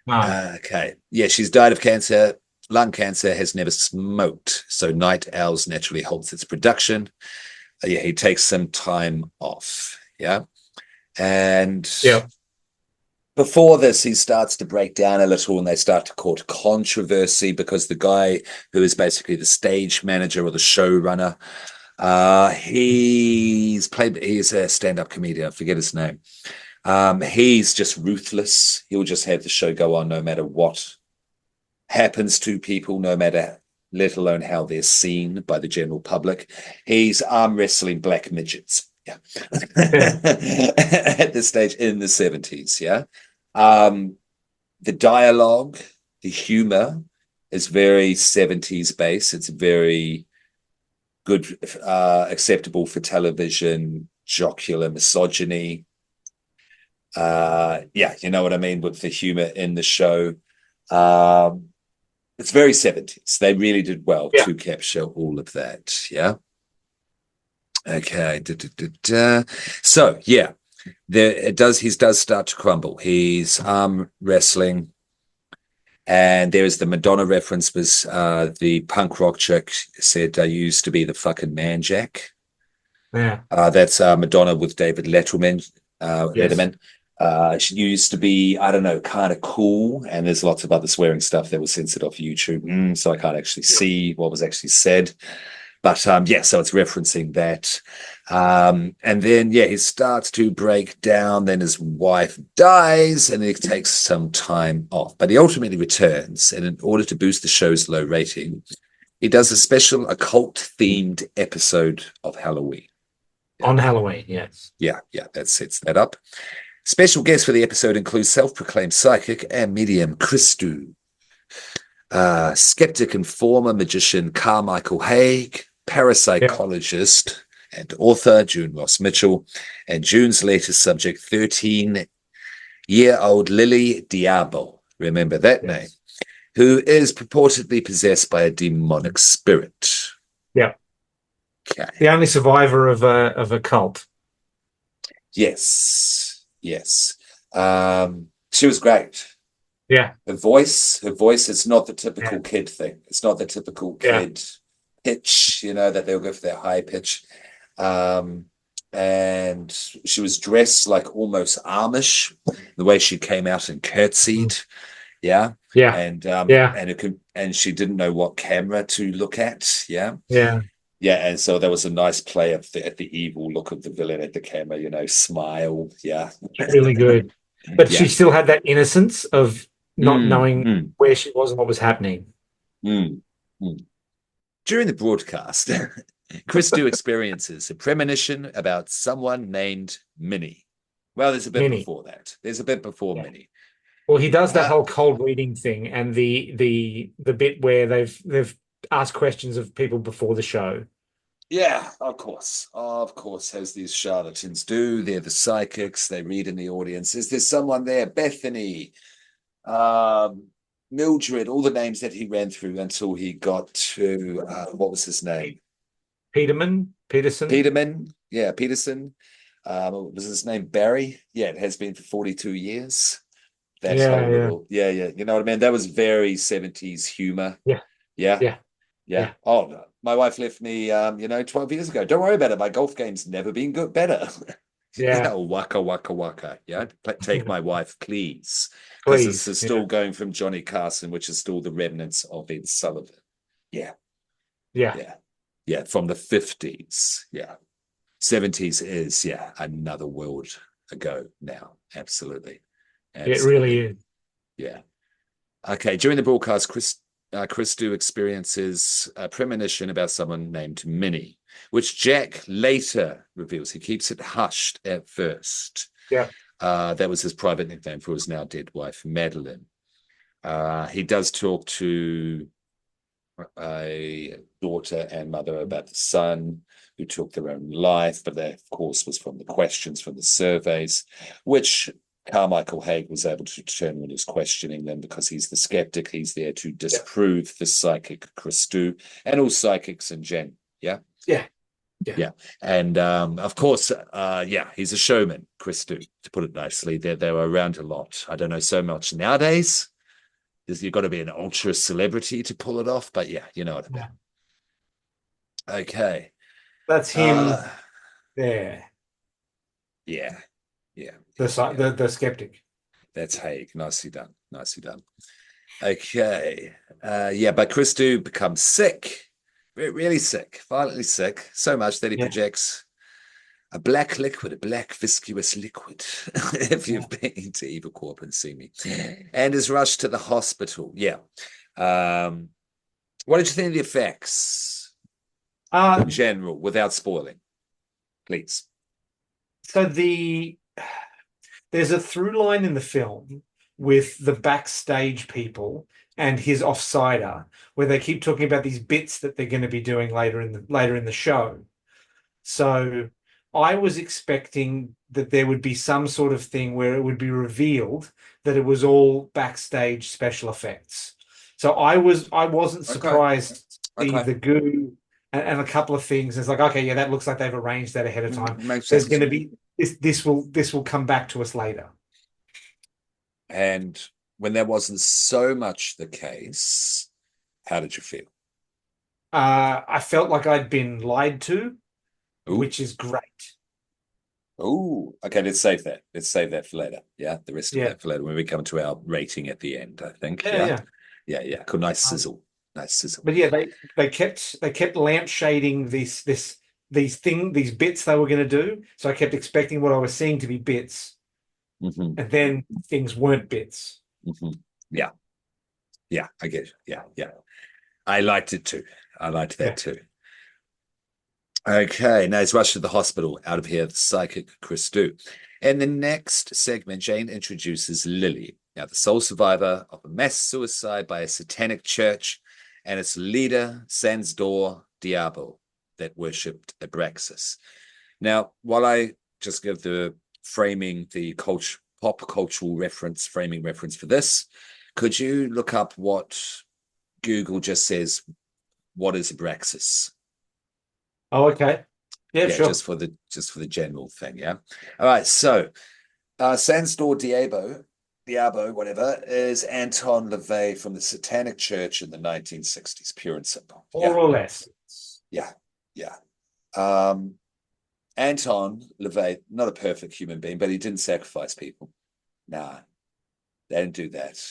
No. Okay. Yeah, she's died of cancer, lung cancer, has never smoked. So Night Owls naturally halts its production. Yeah, he takes some time off. Yeah. And Yeah. before this, he starts to break down a little and they start to cause controversy because the guy who is basically the stage manager or the showrunner, he's a stand-up comedian, I forget his name. He's just ruthless. He'll just have the show go on no matter what happens to people, no matter, let alone how they're seen by the general public. He's arm wrestling black midgets. Yeah. At this stage in the 70s. Yeah. The dialogue, the humor is very 70s based. It's very good, acceptable for television, jocular misogyny. Yeah, you know what I mean with the humor in the show. It's very 70s. They really did well Yeah. to capture all of that. Yeah. Okay. So yeah, he does start to crumble. He's wrestling, and there is the Madonna reference. Was the punk rock chick said I used to be the fucking man jack. Yeah. That's Madonna with David Letterman. Yes. Letterman. She used to be, I don't know, kind of cool, and there's lots of other swearing stuff that was censored off YouTube, so I can't actually Yeah. see what was actually said. But yeah, so it's referencing that. And then, yeah, he starts to break down. Then his wife dies and he takes some time off. But he ultimately returns. And in order to boost the show's low rating, he does a special occult themed episode of Halloween. Yeah. On Halloween, yes. Yeah, that sets that up. Special guests for the episode include self-proclaimed psychic and medium Christu, skeptic and former magician Carmichael Haig, Yeah. parapsychologist and author June Ross Mitchell, and June's latest subject, 13-year-old Lily Diabo. Remember that Yes. name? Who is purportedly possessed by a demonic spirit. Yeah. Okay. The only survivor of a cult. Yes. She was great. Yeah. Her voice, it's not the typical kid thing. It's not the typical kid pitch, that they'll go for their high pitch. And she was dressed like almost Amish, the way she came out and curtsied. Yeah. Yeah. And Yeah. and she didn't know what camera to look at. Yeah. Yeah. Yeah, and so there was a nice play at the evil look of the villain at the camera, smile. Yeah. Really good. But Yeah. she still had that innocence of not knowing Mm. where she was and what was happening. Mm. Mm. During the broadcast, Christo experiences a premonition about someone named Minnie. Well, there's a bit Minnie. before that. There's a bit before Yeah. Minnie. Well, he does that whole cold reading thing and the bit where they've asked questions of people before the show. Yeah, of course, as these charlatans do. They're the psychics. They read in the audience. Is there someone there? Bethany, Mildred, all the names that he ran through until he got to what was his name? Peterson. Peterman. Yeah, Peterson. Was his name Barry? Yeah, it has been for 42 years. That whole little, you know what I mean? That was very 70s humor. Yeah. Yeah. Yeah. Yeah. Oh, my wife left me, 12 years ago. Don't worry about it. My golf game's never been good, better. Yeah. Waka, waka, waka. Yeah. Take my wife, please. Because this Please. is Yeah. still going from Johnny Carson, which is still the remnants of Ed Sullivan. Yeah. Yeah. Yeah. Yeah. From the 50s. Yeah. 70s is, yeah, another world ago now. Absolutely. It really Absolutely. is. Yeah. Okay. During the broadcast, Christou experiences a premonition about someone named Minnie, which Jack later reveals. He keeps it hushed at first. Yeah. That was his private nickname for his now dead wife, Madeline. He does talk to a daughter and mother about the son who took their own life, but that, of course, was from the questions from the surveys, which Carmichael Haig was able to determine when he was questioning them because he's the skeptic. He's there to Yeah. disprove the psychic Christou and all psychics in general. Yeah. Yeah. Yeah. Yeah. And of course, yeah, he's a showman, Christou, to put it nicely. They were around a lot. I don't know so much nowadays. You've got to be an ultra celebrity to pull it off, but yeah, you know what I mean. Yeah. Okay. That's him Uh there. yeah, yeah, The yeah, sci- yeah. the skeptic. That's Haig. Nicely done. Nicely done. Okay. Yeah, but Christou becomes sick, really sick, violently sick, so much that he Yeah. projects a black liquid, a black viscous liquid, if Yeah. you've been to Eva Corp and seen me, and is rushed to the hospital. Yeah. Um, what did you think of the effects in Uh, general, without spoiling, please? so there's a through line in the film with the backstage people and his offsider, where they keep talking about these bits that they're going to be doing later in the show. So I was expecting that there would be some sort of thing where it would be revealed that it was all backstage special effects. So I wasn't Okay. surprised to see Okay. the goo and a couple of things. It's like, okay, yeah, that looks like they've arranged that ahead of time. Makes There's going sense. to be this will come back to us later. And when that wasn't so much the case, how did you feel? I felt like I'd been lied to, Oh, which is great. oh, okay. Let's save that. Let's save that for later. Yeah, the rest of Yeah, that for later when we come to our rating at the end. I think. yeah, Yeah, yeah. yeah, yeah. Cool. Nice Um, sizzle. Nice sizzle. but yeah, they kept lampshading these bits they were going to do. So I kept expecting what I was seeing to be bits, Hmm. and then things weren't bits. Hmm. Yeah, yeah. I get it. Yeah, yeah. I liked it too. I liked that Yeah. too. Okay, now he's rushed to the hospital. Out of here, the psychic Christou. In the next segment, Jane introduces Lily, now the sole survivor of a mass suicide by a satanic church and its leader, Sansdor Diabo, that worshipped Abraxas. Now, while I just give the framing, the pop cultural reference, framing reference for this, could you look up what Google just says? What is Abraxas? Oh, okay. Yeah, Yeah, sure. just for the general thing. Yeah. All right. So Sansdor Diabo, whatever, is Anton LaVey from the Satanic Church in the 1960s, pure and simple. More Yeah. or less. Yeah. Yeah. Um, Anton LaVey, not a perfect human being, but he didn't sacrifice people. Nah, they didn't do that.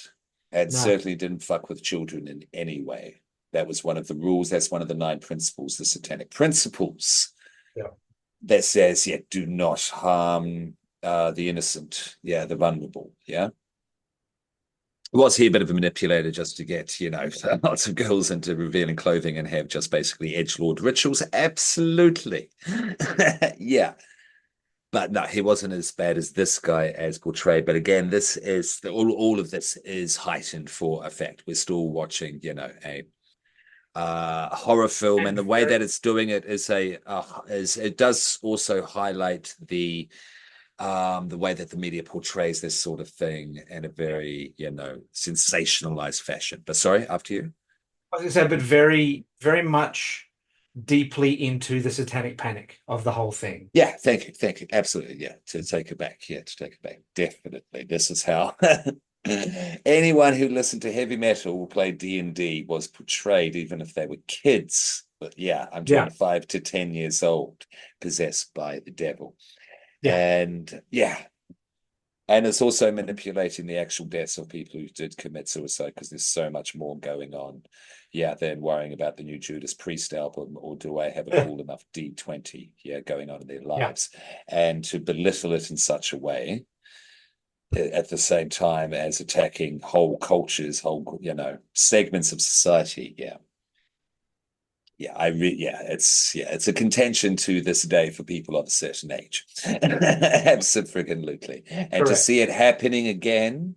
And No. certainly didn't fuck with children in any way. That was one of the rules. That's one of the 9 principles, the Satanic principles Yeah. that says, yeah, do not harm the innocent, yeah, the vulnerable, yeah. Was he a bit of a manipulator just to get, lots of girls into revealing clothing and have just basically edgelord rituals? Absolutely. Yeah. But no, he wasn't as bad as this guy as portrayed. But again, this is all of this is heightened for effect. We're still watching, a horror film, and And the way very, that it's doing it is it does also highlight the way that the media portrays this sort of thing in a yeah. very sensationalized fashion. But sorry, after you. I was gonna say, but very, very much deeply into the satanic panic of the whole thing. Yeah, thank you, absolutely. Yeah, to take it back. Yeah, to take it back. Definitely, this is how anyone who listened to heavy metal or played D&D was portrayed, even if they were kids. But yeah, I'm Yeah, talking 5 to 10 years old, possessed by the devil. yeah, And yeah, and it's also manipulating the actual deaths of people who did commit suicide because there's so much more going on. Yeah, than worrying about the new Judas Priest album or do I have a yeah, cool enough D20, yeah, going on in their yeah, lives. And to belittle it in such a way at the same time as attacking whole cultures, whole, segments of society. Yeah. It's a contention to this day for people of a certain age. Absolutely. And to see correct. it happening again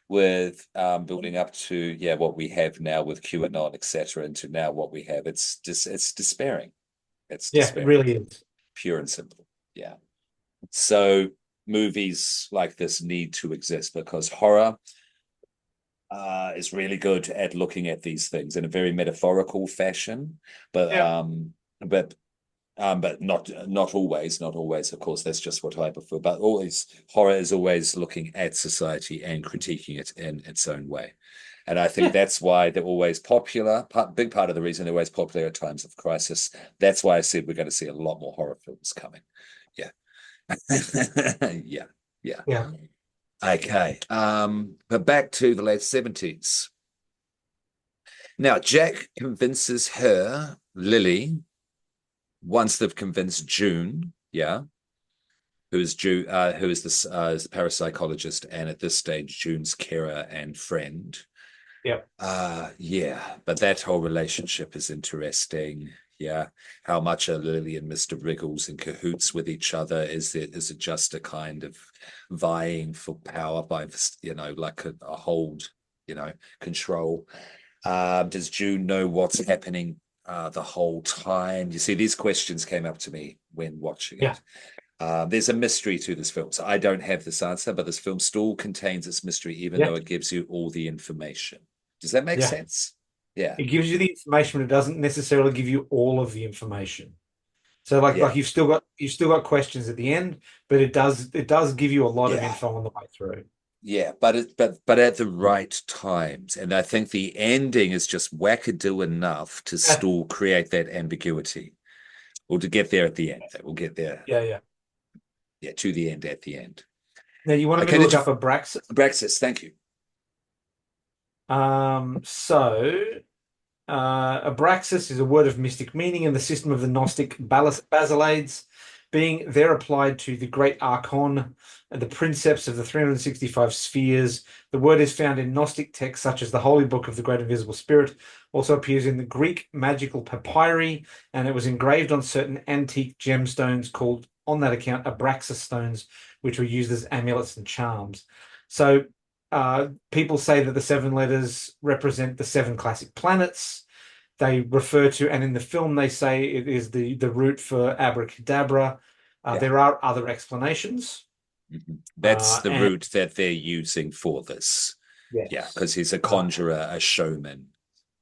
with building up to what we have now with QAnon, etc., and to now what we have, it's despairing. It's Yeah, it despairing, really is. pure and simple. Yeah. So movies like this need to exist because horror is really good at looking at these things in a very metaphorical fashion, but Yeah, but but not always, not always. Of course, that's just what I prefer. But always, horror is always looking at society and critiquing it in its own way. And I think yeah, that's why they're always popular. Big part of the reason they're always popular at times of crisis. That's why I said we're going to see a lot more horror films coming. Yeah, yeah, yeah. yeah, Okay. But back to the late 70s. Now, Jack convinces her, Lily, once they've convinced June, yeah, who is the parapsychologist, and at this stage, June's carer and friend. yeah, Yeah, but that whole relationship is interesting. Yeah, how much are Lily and Mr. Wriggles in cahoots with each other? Is it just a kind of vying for power by like a hold, control? Does June know what's happening the whole time? You see, these questions came up to me when watching yeah, it. There's a mystery to this film, so I don't have this answer, but this film still contains its mystery, even yeah, though it gives you all the information. Does that make yeah. sense? Yeah, It gives you the information, but it doesn't necessarily give you all of the information. So like yeah, you've still got questions at the end, but it does give you a lot of yeah, info on the way through. yeah. But at the right times, and I think the ending is just wackadoo enough to Yeah, still create that ambiguity, or to get there at the end. That we'll get there, yeah, yeah. yeah, to the end at the end. Now you wanted me Okay, to did look you up Abraxas. Brexit? Thank you. So Abraxas is a word of mystic meaning in the system of the Gnostic Basilades, being there applied to the great archon and the princeps of the 365 spheres. The word is found in Gnostic texts such as the Holy Book of the Great Invisible Spirit, also appears in the Greek magical papyri, and it was engraved on certain antique gemstones called, on that account, Abraxas stones, which were used as amulets and charms. So people say that the seven letters represent the seven classic planets. They refer to, and in the film, they say it is the root for abracadabra. Yeah. There are other explanations. That's the And route that they're using for this. Yeah, yes. because he's a Uh, conjurer, a showman,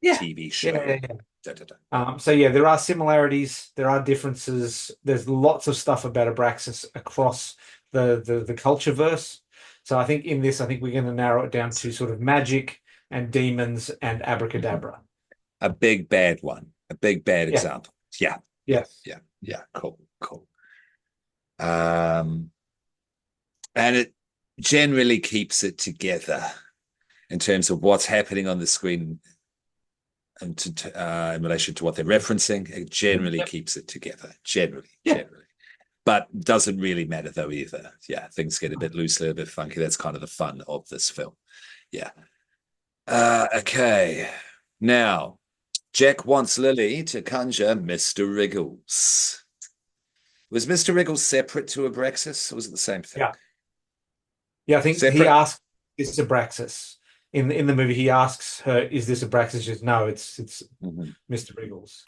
yeah. TV Yeah, show. yeah, yeah. Da, da, da. So yeah, there are similarities, there are differences. There's lots of stuff about Abraxas across the culture verse. So I think in this, I think we're going to narrow it down to sort of magic and demons and Mhm. abracadabra. A big bad one, a big bad Yeah. example. Yeah, yeah, Yes. yeah, yeah. Cool, cool. Um, and it generally keeps it together in terms of what's happening on the screen and in relation to what they're referencing. It generally Yep. keeps it together. Generally, Yeah. generally. But doesn't really matter though either. Yeah, things get a bit loose, a little bit funky. That's kind of the fun of this film. Yeah. Okay. Now, Jack wants Lily to conjure Mr. Wriggles. Was Mr. Wriggles separate to Abraxas, or was it the same thing? Yeah. Yeah, I think he Separate? asked, "Is this Abraxas?" In the movie, he asks her, "Is this Abraxas?" She says, "No, it's Mhm. Mr. Wriggles."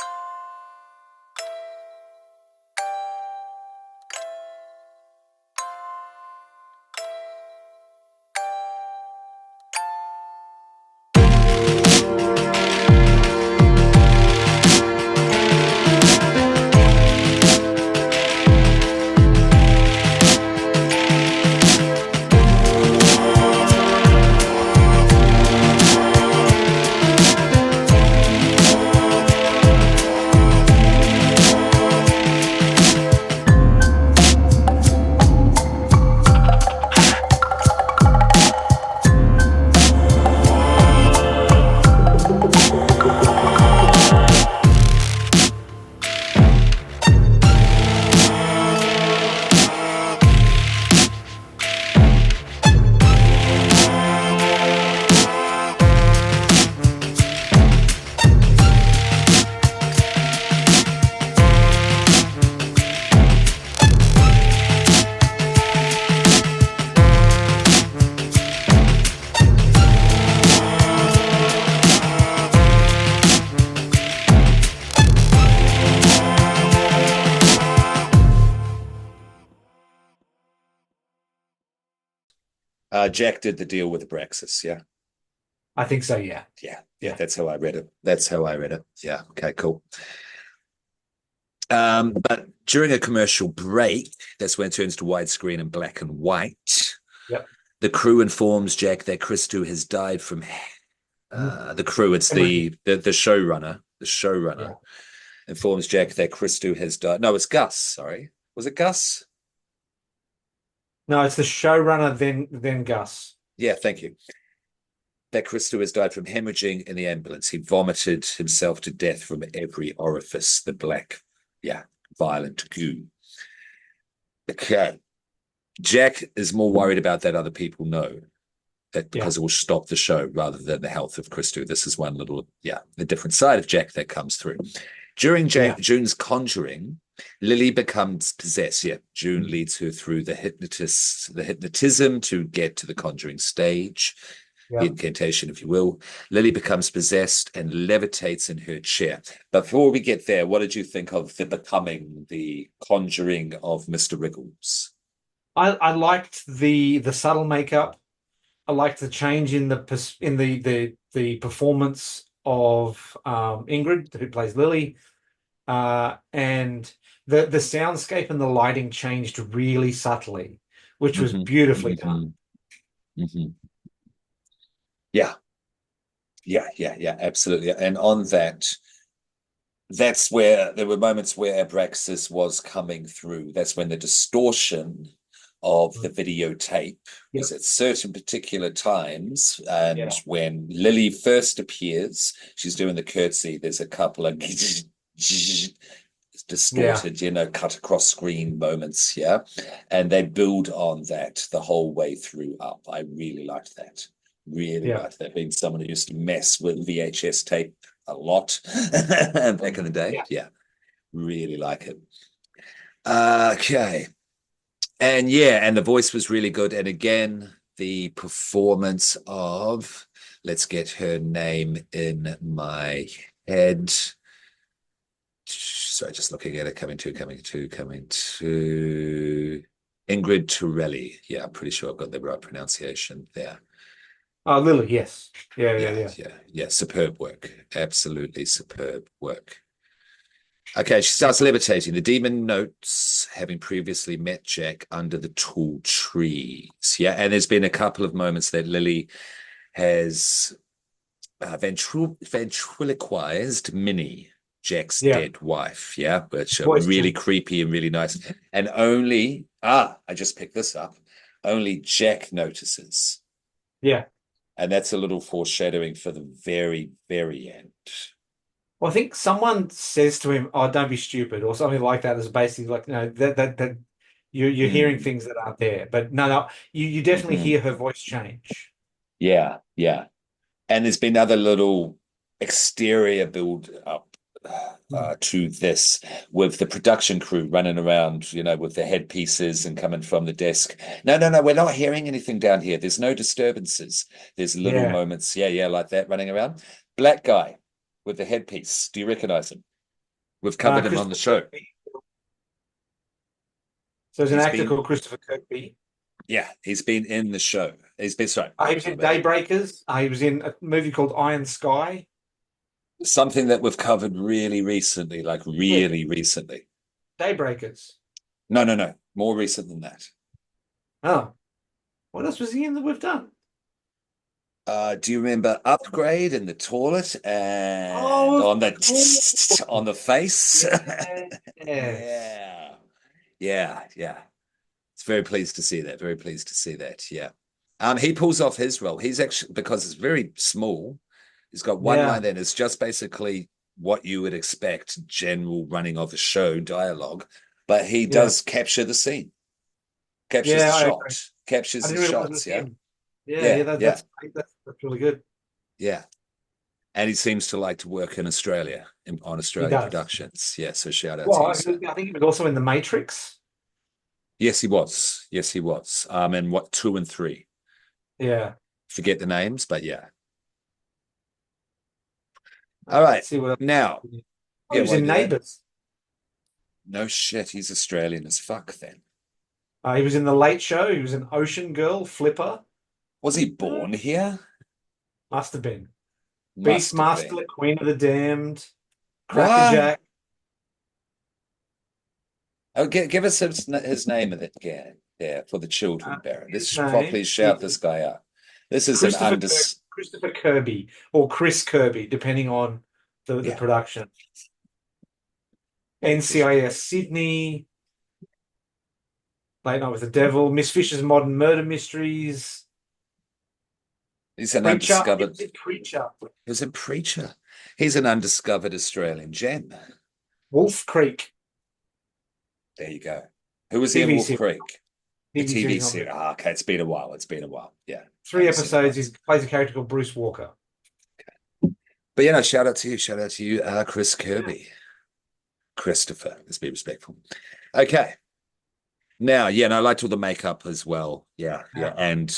Jack did the deal with Abraxas. Yeah. I think so. Yeah. Yeah. Yeah. That's how I read it. That's how I read it. Yeah. Okay, cool. But during a commercial break, that's when it turns to widescreen and black and white. Yep. The crew informs Jack that Christo has died from the crew. It's Hemorrhaging. the showrunner. The showrunner Yeah. informs Jack that Christo has died. No, it's Gus. Sorry, was it Gus? No, it's the showrunner, then Gus. Yeah, thank you. That Christo has died from hemorrhaging in the ambulance. He vomited himself to death from every orifice. The black, yeah, violent goo. Okay. Jack is more worried about that other people know that Yeah. because it will stop the show rather than the health of Christo. This is one little, yeah, the different side of Jack that comes through. During Yeah. June's conjuring, Lily becomes possessed. Yeah, June leads her through the hypnotism to get to the conjuring stage, the Yeah. incantation, if you will. Lily becomes possessed and levitates in her chair. Before we get there, what did you think of the becoming, the conjuring of Mr. Wriggles? I liked the subtle makeup. I liked the change in the performance of Ingrid, who plays Lily, and the soundscape and the lighting changed really subtly, which was Mm-hmm, beautifully done. mm-hmm, mm-hmm. Yeah, yeah, absolutely. And on that, that's where there were moments where Abraxas was coming through. That's when the distortion of the videotape was Yep. at certain particular times. And Yeah. when Lily first appears, she's doing the curtsy. There's a couple of Yeah. distorted, cut across screen moments. Yeah. And they build on that the whole way through up. I really liked that. Really Yeah. liked that. Being someone who used to mess with VHS tape a lot back in the day. Yeah. Yeah. Really like it. Okay. And yeah, and the voice was really good. And again, the performance of, let's get her name in my head. Sorry, just looking at it, coming to Ingrid Torelli. Yeah, I'm pretty sure I've got the right pronunciation there. Oh, Lily, yes. Yeah, yeah, Yeah, yeah. yeah. Superb work. Absolutely superb work. Okay, she Yeah. starts levitating. The demon notes having previously met Jack under the tall trees. Yeah, and there's been a couple of moments that Lily has ventriloquized Minnie, Jack's Yeah. dead wife. Yeah, which are Voice really change. creepy and really nice. And I just picked this up. Only Jack notices. Yeah. And that's a little foreshadowing for the very, very end. Well, I think someone says to him, "Oh, don't be stupid," or something like that. Is basically like, that you're hearing Mm. things that aren't there. But no, you definitely Mhm. hear her voice change. Yeah, yeah. And there's been other little exterior build up Mhm. to this with the production crew running around, with the headpieces and coming from the desk. No, we're not hearing anything down here. There's no disturbances. There's little Yeah. moments, yeah, like that running around. Black guy with the headpiece. Do you recognize him? We've covered him on the Christopher show. Kirkby. So there's an He's actor been, called Christopher Kirkby. yeah, he's been in the show. He's been, sorry, He was my in bad. Daybreakers. He was in a movie called Iron Sky. Something that we've covered really recently, like Yeah, really recently. Daybreakers. No. More recent than that. Oh, what else was he in that we've done? Do you remember Upgrade in the toilet and Oh, of on the on course. the face? Yes. Yeah. Yeah. It's very pleased to see that. Very pleased to see that. Yeah. He pulls off his role. He's actually because it's very small. He's got one line Yeah. that is just basically what you would expect, general running of the show dialogue, but he Yeah. does capture the scene, captures the Yeah, I agree. shot, I captures the didn't realize it was shots. Yeah. him. Yeah, Yeah. yeah, Yeah. that's really good. Yeah. And he seems to like to work in Australia, on He Australian does. productions. Yeah, so shout out to Well, you, sir. I think he was also in The Matrix. Yes, he was. Yes, he was. And what, two and three? Yeah. Forget the names, but yeah. All right. Let's see what Now, else. Oh, he yeah, was want in to do that? Neighbours. No shit, he's Australian as fuck then. He was in The Late Show. He was in Ocean Girl, Flipper. Was he born here? Must have been. Must have been. Beastmaster, Queen of the Damned, What? Crackerjack. Oh, give us his name of it again. Yeah, for the children, Baron. This His should properly name shout this is guy out. This is an under. Christopher Kirby or Chris Kirby, depending on the Yeah, production. yeah, Chris. NCIS Sydney, Late Night with the Devil, Miss Fisher's Modern Murder Mysteries, He's an Preacher. I think undiscovered. he did Preacher. He's a preacher. He's an undiscovered Australian gem. Wolf Creek, There you go. Who was he in TV Wolf series. Creek? A TV TV series on series. the Ah, okay, it's been a while. It's been a while. Yeah, three I've seen it episodes. He once. plays a character called Bruce Walker. But shout out to you. Shout out to you, Chris Yeah. Kirby. Christopher, let's be respectful. Okay. Now, yeah, and I liked all the makeup as well. Yeah, yeah. Yeah. And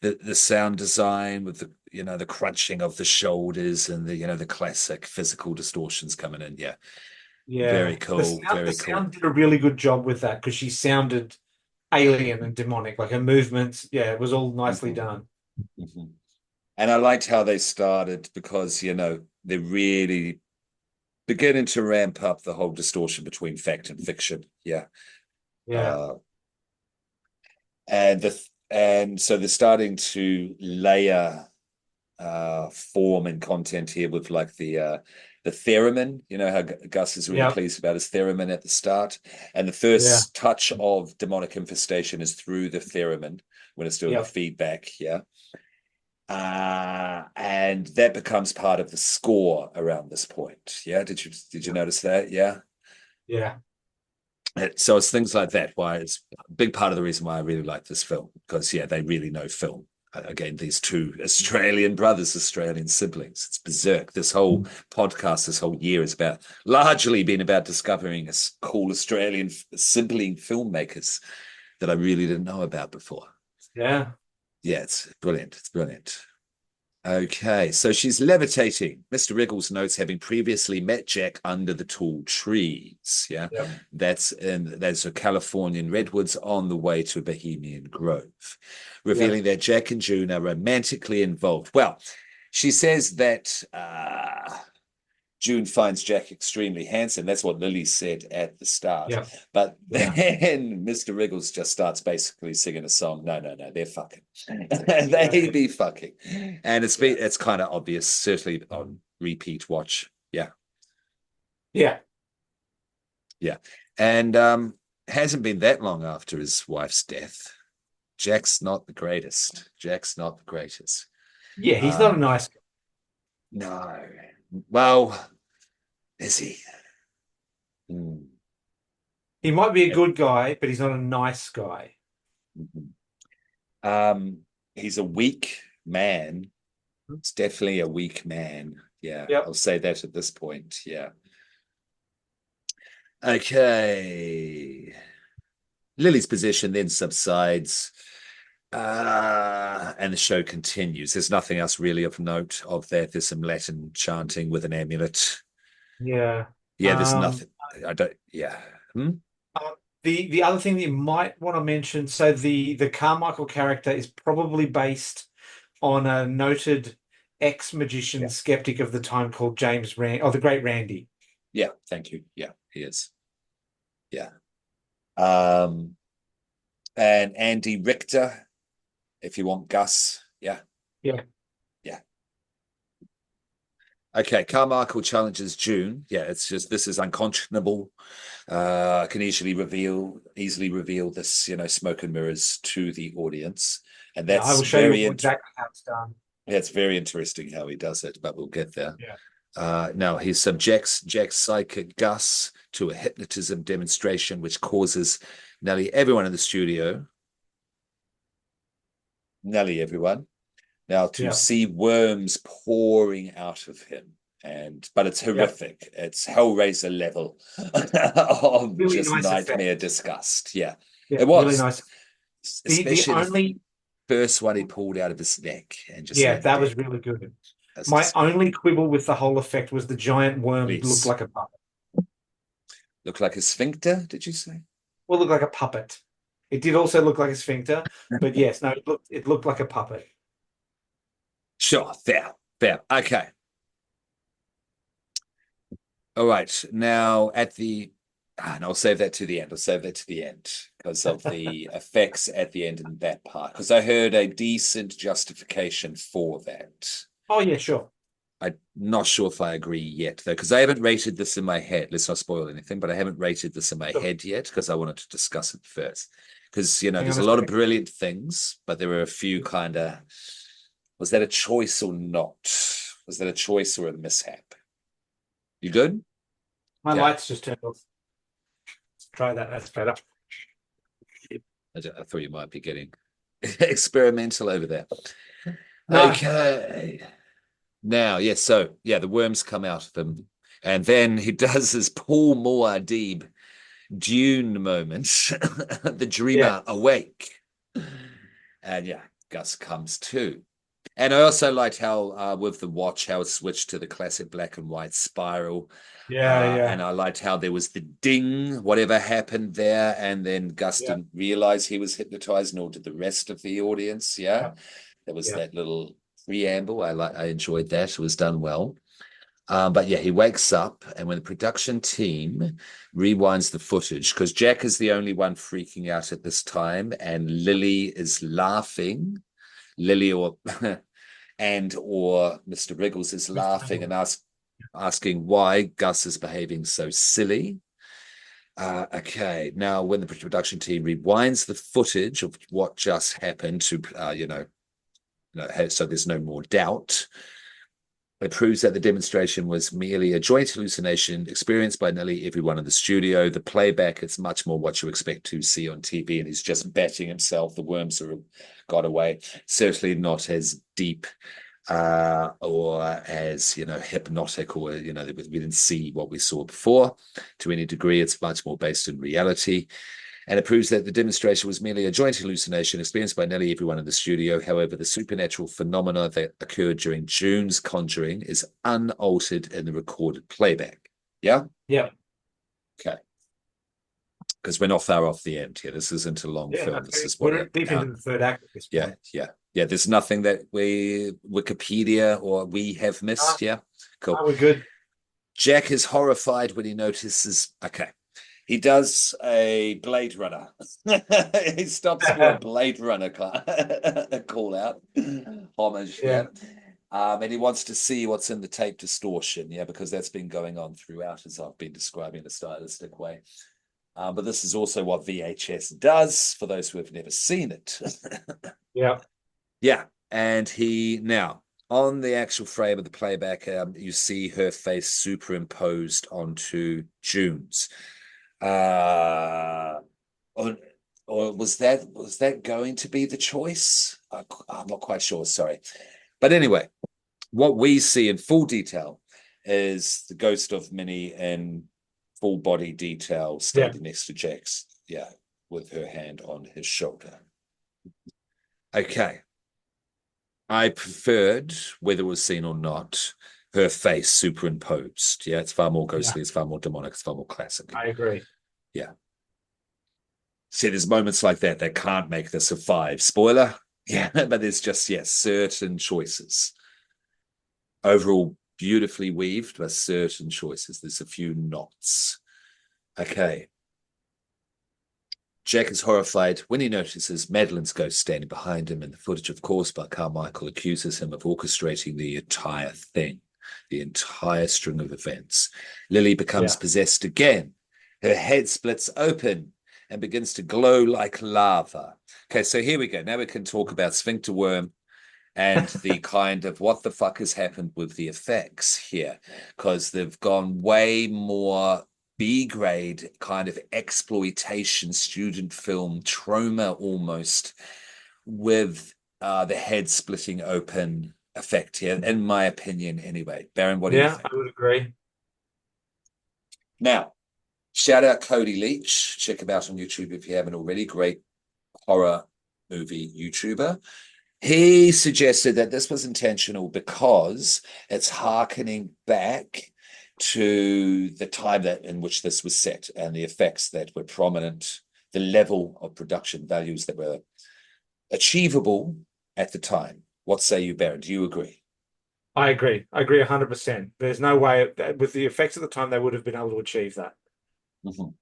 the sound design with the the crunching of the shoulders and the classic physical distortions coming in. Yeah. Very Yeah. cool. The Very cool. sound did a really good job with that because she sounded alien and demonic. Like her movements, yeah, it was all nicely Mhm, done. mhm. And I liked how they started because, they're really beginning to ramp up the whole distortion between fact and fiction. Yeah. Yeah. Uh, and so they're starting to layer form and content here with like the theremin. You know how Gus is really Yeah. pleased about his theremin at the start, and the Yeah. first touch of demonic infestation is through the theremin when it's doing the Yeah. feedback. Yeah, and that becomes part of the score around this point. Yeah, did you notice that? Yeah. Yeah. So it's things like that why it's a big part of the reason why I really like this film because they really know film. Again, these two Australian brothers, Australian siblings. It's berserk. This whole podcast, this whole year is about largely been about discovering cool Australian sibling filmmakers that I really didn't know about before. Yeah. Yeah, it's brilliant. It's brilliant. Okay, so she's levitating. Mr. Wriggles notes having previously met Jack under the tall trees. Yeah, Yeah. there's a Californian redwoods on the way to a Bohemian Grove, Yeah. revealing that Jack and June are romantically involved. Well, she says that June finds Jack extremely handsome. That's what Lily said at the start. Yeah. But Yeah. then Mr. Wriggles just starts basically singing a song. No, no, no, they're fucking. They Yeah. be fucking. And it's kind of obvious, certainly on repeat watch. Yeah. Yeah. Yeah. And hasn't been that long after his wife's death. Jack's not the greatest. Jack's not the greatest. Yeah. He's not a Um, nice guy. no. Well, is he? Hmm. He might be a good guy, but he's not a nice guy. Mhm. Um, he's a weak man. It's definitely a weak man. Yeah, Yep. I'll say that at this point. Yeah. Okay. Lily's position then subsides, and the show continues. There's nothing else really of note of that. There's some Latin chanting with an amulet. Yeah. Yeah, there's Um, nothing. I don't. Yeah. Hmm? the other thing that you might want to mention, so the Carmichael character is probably based on a noted ex-magician Yeah. skeptic of the time called James Rand, oh, the Great Randy. Yeah. Thank you. Yeah, he is. Yeah. Um, and Andy Richter, if you want Gus. Yeah. Yeah. Yeah. Okay, Carmichael challenges June. Yeah, it's just this is unconscionable. I can easily reveal this, smoke and mirrors to the audience, and Yeah, I that's will show you very exactly how it's done. that's very interesting how he does it. But we'll get there. Yeah. Now he subjects Jack's psychic Gus to a hypnotism demonstration, which causes everyone in the studio, nearly everyone, now to Yeah. see worms pouring out of him. But it's Yeah. horrific. It's Hellraiser level of Really just nice nightmare effect. disgust. Yeah, Yeah, it really was, nice. The especially the only first one he pulled out of his neck and just Yeah, left that there. was really good. That's My disgusting. only quibble with the whole effect was the giant worm looked Please like a puppet. look like a sphincter. Did you say? Well, looked like a puppet. It did also look like a sphincter, but yes, no, it looked like a puppet. Sure, fair, fair. Okay. All right. Now at the and I'll save that to the end. I'll save that to the end because of the effects at the end in that part. Because I heard a decent justification for that. Oh yeah, sure. I'm not sure if I agree yet, though, because I haven't rated this in my head. Let's not spoil anything, but I haven't rated this in my Sure. head yet because I wanted to discuss it first. Because, Hang there's on a a lot of second. brilliant things, but there were a few kind of, was that a choice or not? Was that a choice or a mishap? You good? My Okay. lights just turned off. Let's try that. That's better. I thought you might be getting experimental over there. No. Okay. Now, yes, so yeah, the worms come out of them. And then he does this Paul Muad'Dib Dune moment, the Yeah. dreamer awake. And yeah, Gus comes too. And I also liked how, with the watch, how it switched to the classic black and white spiral. Yeah. And Yeah. I liked how there was the ding, whatever happened there. And then Gus Yeah. didn't realize he was hypnotized, nor did the rest of the audience. Yeah. Yeah. There was Yeah. that little preamble. I enjoyed that. It was done well. But yeah, he wakes up, and when the production team rewinds the footage, because Jack is the only one freaking out at this time, and Lily is laughing. Lily or or Mr. Wriggles is Mr. laughing Rebel. and asking why Gus is behaving so silly. Okay, now when the production team rewinds the footage of what just happened to, so there's no more doubt. It proves that the demonstration was merely a joint hallucination experienced by nearly everyone in the studio. The playback, it's much more what you expect to see on TV, and he's just batting himself. The worms are got away. Certainly not as deep or as hypnotic, or we didn't see what we saw before to any degree. It's much more based in reality. And it proves that the demonstration was merely a joint hallucination experienced by nearly everyone in the studio. However, the supernatural phenomena that occurred during June's conjuring is unaltered in the recorded playback. Yeah? Yeah. Okay. Because we're not far off the end here. This isn't a long Yeah. film. This Okay. is what We're deep into the third act at this yeah, point. yeah, yeah. There's nothing that we Wikipedia or we have missed. Ah, Yeah, cool. we're good. Jack is horrified when he notices. Okay, he does a Blade Runner. He stops for a Blade Runner call out homage. Yeah. Yeah. And he wants to see what's in the tape distortion. Yeah, because that's been going on throughout, as I've been describing in a stylistic way. But this is also what VHS does for those who have never seen it. Yeah. Yeah. And he now on the actual frame of the playback, you see her face superimposed onto June's. Uh, or, or was that going to be the choice? I'm not quite sure. Sorry, but anyway, what we see in full detail is the ghost of Minnie in full body detail Yeah. standing next to Jack's. Yeah, with her hand on his shoulder. Okay. I preferred, whether it was seen or not, her face superimposed. Yeah, it's far more Yeah. ghostly, it's far more demonic, it's far more classic. I agree. Yeah. See, there's moments like that that can't make this a 5. Spoiler. Yeah, but there's just, yes, certain choices. Overall, beautifully weaved, but certain choices. There's a few knots. Okay. Jack is horrified when he notices Madeline's ghost standing behind him, and the footage, of course, by Carmichael accuses him of orchestrating the entire thing, the entire string of events. Lily becomes Yeah. possessed again. Her head splits open and begins to glow like lava. Okay, so here we go. Now we can talk about sphincter worm and the kind of what the fuck has happened with the effects here, because they've gone way more B grade kind of exploitation student film trauma almost with the head splitting open effect here, in my opinion, anyway. Baron, what do you Yeah, think? I would agree. Now, shout out Cody Leach. Check him out on YouTube if you haven't already. Great horror movie YouTuber. He suggested that this was intentional because it's harkening back to the time that in which this was set and the effects that were prominent, the level of production values that were achievable at the time, What say you, Baron? Do you agree? I agree. I agree 100%. There's no way with the effects at the time they would have been able to achieve that. Mhm.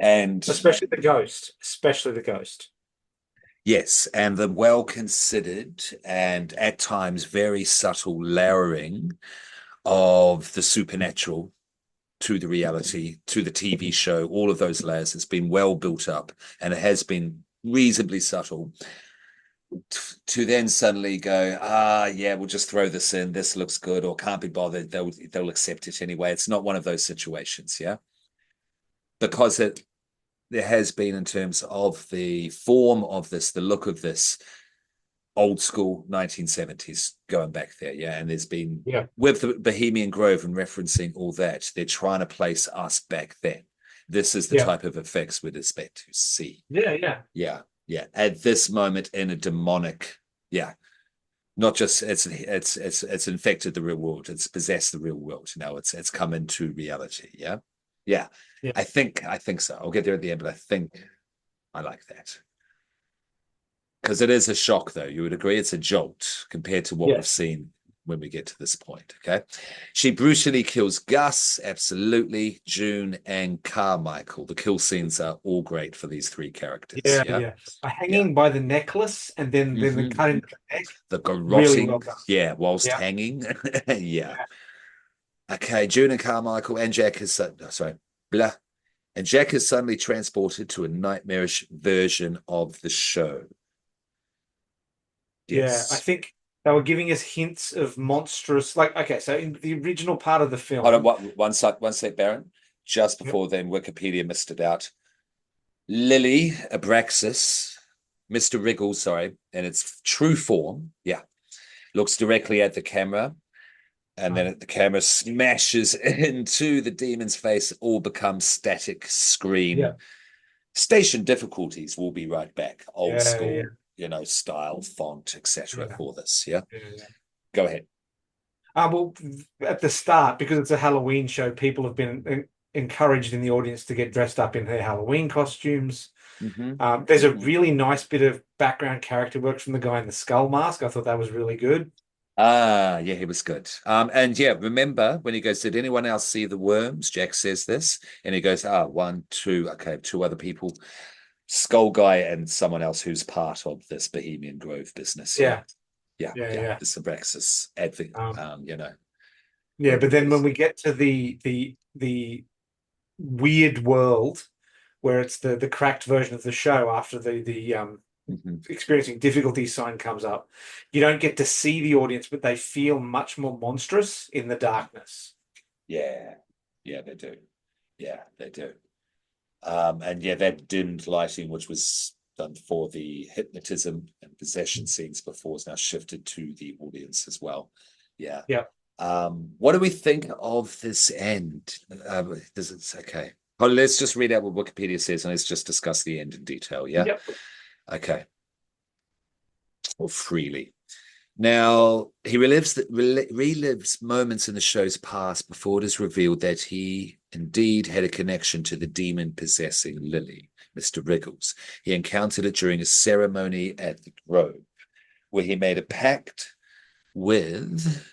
And Especially the ghost. Especially the ghost. yes, and the well considered and at times very subtle layering of the supernatural to the reality, to the TV show, all of those layers, it's been well built up and it has been reasonably subtle. To then suddenly go, yeah, we'll just throw this in. This looks good, or can't be bothered. They'll accept it anyway. It's not one of those situations, yeah, because it there has been in terms of the form of this, the look of this, old school 1970s going back there, yeah, and there's been Yeah. with the Bohemian Grove and referencing all that, they're trying to place us back then. This is the Yeah. type of effects we'd expect to see. Yeah. Yeah. Yeah, yeah. At this moment in a demonic, yeah, not just it's infected the real world, it's possessed the real world. You know, it's come into reality. Yeah, yeah. Yeah. I think so. I'll get there at the end, but I think I like that because it is a shock, though. You would agree it's a jolt compared to what we've Yes. seen when we get to this point. Okay, she brutally kills Gus, absolutely. June and Carmichael. The kill scenes are all great for these three characters. Yeah. Yeah, Yeah. yeah. Hanging by the necklace and then the Mm-hmm. cut into the neck. The Really well garroting, done. yeah, whilst Yeah. hanging, yeah. Yeah. Okay, June and Carmichael and Jack is sorry, blah, and Jack is suddenly transported to a nightmarish version of the show. Yeah. I Yes. think they were giving us hints of monstrous, like, okay, so in the original part of the Hold on, film. one sec, Baron. Just Yep. before then, Wikipedia missed it out. Lily Abraxas, Mr. Wriggles, sorry, in its true form, yeah, looks directly at the camera, and then the camera smashes into the demon's face, all becomes static screen. Yeah. Station difficulties will be right back, old Yeah. Yeah. school, style, font, etc. Yeah. for this. Yeah, Yeah. Yeah. go ahead. Well, at the start, because it's a Halloween show, people have been encouraged in the audience to get dressed up in their Halloween costumes. Mm-hmm. There's a Mm-hmm. really nice bit of background character work from the guy in the skull mask. I thought that was really good. Yeah, he was good. And yeah, remember when he goes, did anyone else see the worms? Jack says this, and he goes, one, two, okay, two other people, Skull Guy and someone else who's part of this Bohemian Grove business. Yeah, Yeah, yeah, yeah, yeah. yeah. The Abraxas advocate, Um, yeah, whoever but he then when is. we get to the weird world where it's the cracked version of the show after the Mhm. experiencing difficulty sign comes up, you don't get to see the audience, but they feel much more monstrous in the darkness. Yeah, yeah, they do. Yeah, they do. And yeah, that dimmed lighting, which was done for the hypnotism and possession scenes before, is now shifted to the audience as well. Yeah. Yeah. What do we think of this end? This is okay. Oh, let's just read out what Wikipedia says and let's just discuss the end in detail. Yeah. Yep. Okay. Or freely. Now, he relives moments in the show's past before it is revealed that he indeed had a connection to the demon possessing Lily, Mr. Wriggles. He encountered it during a ceremony at the Grove, where he made a with,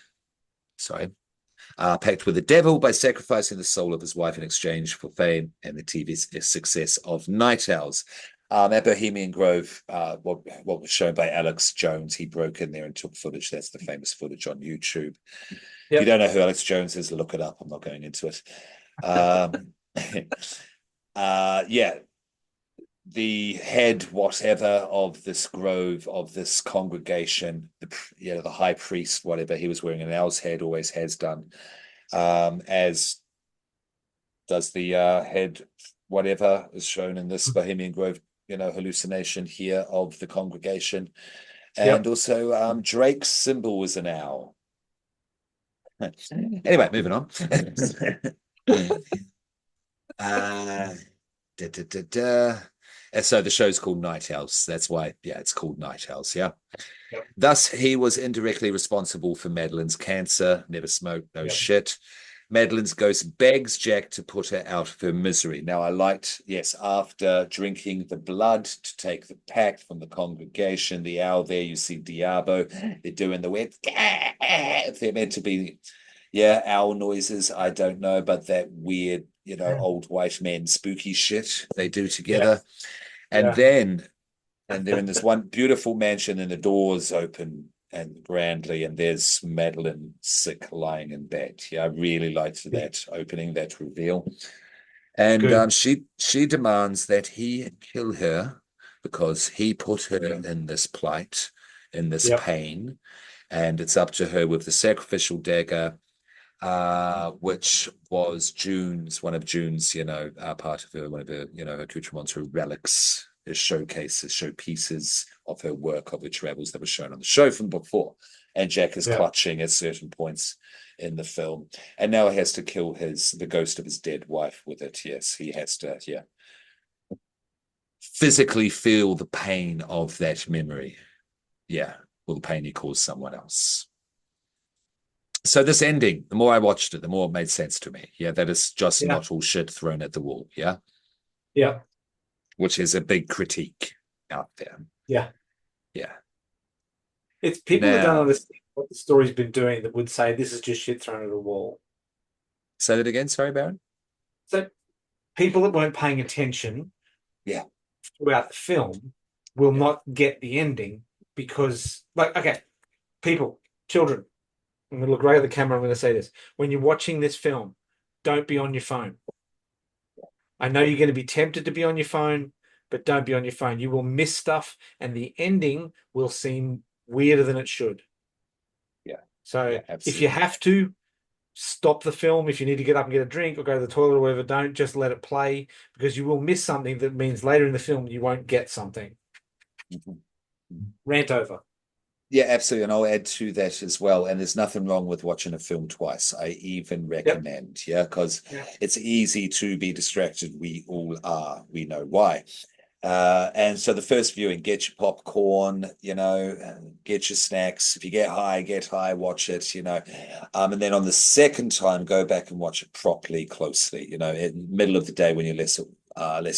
pact with the devil by sacrificing the soul of his wife in exchange for fame and the TV success of Night Owls. At Bohemian Grove, what was shown by Alex Jones, he broke in there and took footage. That's the famous footage on YouTube. If you Yep. don't know who Alex Jones is, look it up. I'm not going into it. Um, yeah, the head, whatever, of this grove, of this congregation, the high priest, whatever, he was wearing an owl's head, always has done, as does the head, whatever is shown in this Bohemian Grove, hallucination here of the congregation. And Yep. also, Drake's symbol was an owl. Anyway, moving on. uh, da, da, da, da. And so the show's called Night Owls. That's why, yeah, it's called Night Owls. Yeah. Yep. Thus, he was indirectly responsible for Madeline's cancer. Never smoked, no Yep. shit. Madeline's ghost begs Jack to put her out of her misery. Now, I liked, yes, after drinking the blood to take the pact from the congregation, the owl there, you see Diabo, they're doing the weird, they're meant to be, yeah, owl noises. I don't know, but that weird, old white men spooky shit they do together. Yes. And Yeah. then, and they're in this one beautiful mansion, and the doors open and grandly, and there's Madeline sick, lying in bed. Yeah, I really liked that opening, that reveal. And Good. she demands that he kill her because he put her in this plight, in this Yep. pain, and it's up to her with the sacrificial dagger, which was one of June's, part of her, one of her, accoutrements, her relics, her showcases, showpieces of her work, of her travels that were shown on the show from before. And Jack is Yeah. clutching at certain points in the film. And now he has to kill the ghost of his dead wife with it. Yes, he has to, yeah, physically feel the pain of that memory. Yeah, or the pain he caused someone else. So this ending, the more I watched it, the more it made sense to me. Yeah, that is just Yeah. not all shit thrown at the wall. Yeah, Yeah. which is a big critique out there. Yeah. Yeah. It's people that don't Now, understand what the story's been doing that would say this is just shit thrown at a wall. say that again. Sorry, Baron. So people that weren't paying attention Yeah. throughout the film will Yeah. not get the ending because, like, okay, people, children, I'm going to look right at the camera. I'm going to say this. When you're watching this film, don't be on your phone. I know you're going to be tempted to be on your phone, but don't be on your phone. You will miss stuff, and the ending will seem weirder than it should. Yeah. So Yeah. if you Absolutely. have to, stop the film. If you need to get up and get a drink or go to the toilet or whatever, don't just let it play because you will miss something that means later in the film you won't get something. Mhm. Rant over. Yeah, absolutely. And I'll add to that as well. And there's nothing wrong with watching a film twice. I even Yep. recommend, yeah, because Yeah. it's easy to be distracted. We all are. We know why. And so the first viewing, get your popcorn, get your snacks. If you get high, watch it, and then on the second time, go back and watch it properly, closely, in the middle of the day when you're less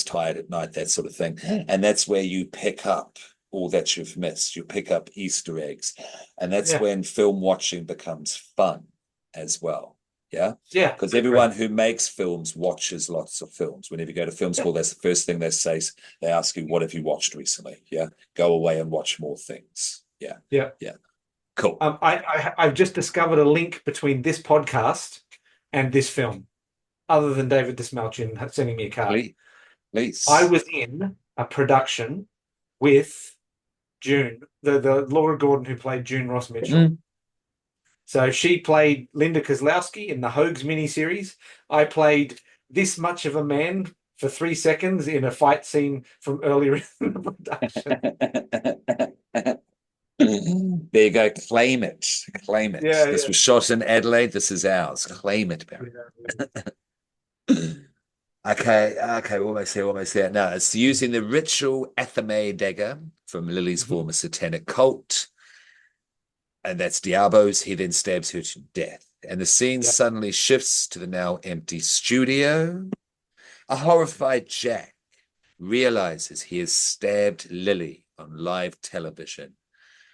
tired at night, that sort of thing. And that's where you pick up all that you've missed. You pick up Easter eggs. And that's Yeah. when film watching becomes fun as well. Yeah. Yeah. Because I agree. everyone who makes films watches lots of films. Whenever you go to film Yeah. school, that's the first thing they say. They ask you, what have you watched recently? Yeah. Go away and watch more things. Yeah. Yeah. Yeah. Cool. I've just discovered a link between this podcast and this film, other than David Dismalchin sending me a card. Please. I Please. was in a production with June, the Laura Gordon who played June Ross Mitchell. Mm. So she played Linda Kozlowski in the Hogs miniseries. I played this much of a man for 3 seconds in a fight scene from earlier in the production. There you go. Claim it. Claim it. Yeah, This yeah. was shot in Adelaide. This is ours. Claim it, Barry. Okay, okay, almost there, almost there. No, it's using the ritual Athame dagger from Lily's Mhm. former satanic cult, and that's Diabo's. He then stabs her to death. And the scene Yeah, suddenly shifts to the now empty studio. A horrified Jack realizes he has stabbed Lily on live television.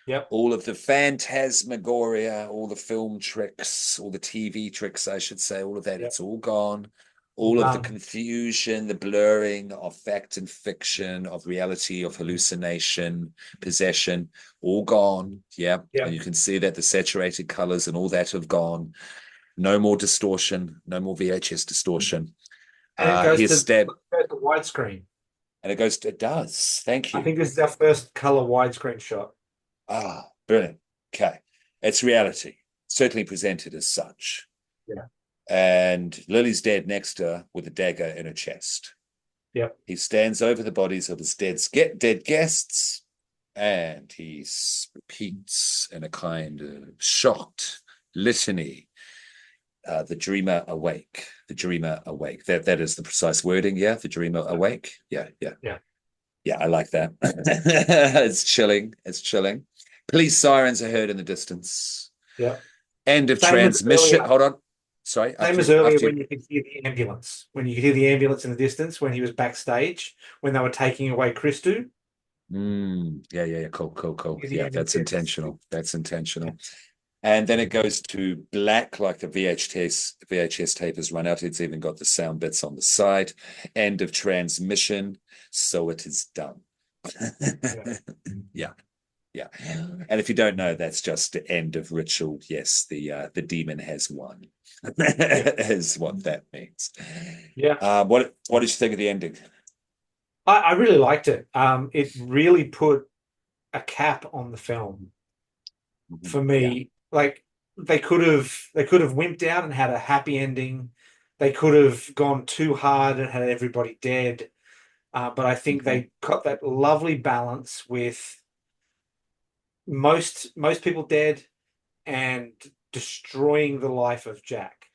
yep, All of the phantasmagoria, all the film tricks, all the TV tricks, I should say, all of that, yep. it's all gone. All All of the done. confusion, the blurring of fact and fiction, of reality, of hallucination, possession, all gone. Yeah. And Yep. you can see that the saturated colors and all that have gone. No more distortion, no more VHS distortion. And it He goes is to stabbed, widescreen. and it does. Thank I you. think this is our first color widescreen shot. Ah, brilliant. Okay. It's reality, certainly presented as such. Yeah. And Lily's dead next to her with a dagger in her chest. Yep. He stands over the bodies of his dead guests, and he repeats in a kind of shocked litany, the dreamer awake, the dreamer awake. That is the precise wording, yeah? The dreamer awake. Yeah, yeah. Yeah. Yeah, I like that. It's chilling. It's chilling. Police sirens are heard in the distance. Yep. End of Same as transmission. earlier. Hold on. Sorry, Same as earlier when you could hear the ambulance, when you could hear the ambulance in the distance when he was backstage, when they were taking away Christu. Yeah, yeah, yeah. Cool, cool, cool. Hear the Yeah, ambulance. that's intentional. That's Yeah. intentional. And then it goes to black, like the VHS tape has run out. It's even got the sound bits on the side. End of transmission. So it is done. Yeah. Yeah, yeah. And if you don't know, that's just the end of ritual. Yes, the demon has won. Yeah. Is what that means. Yeah. What did you think of the ending? I really liked it. It really put a cap on the film Mhm. for Yeah. me. Like they could have wimped out and had a happy ending. They could have gone too hard and had everybody dead. But I think Mhm. they got that lovely balance with most people dead and destroying the life of Jack.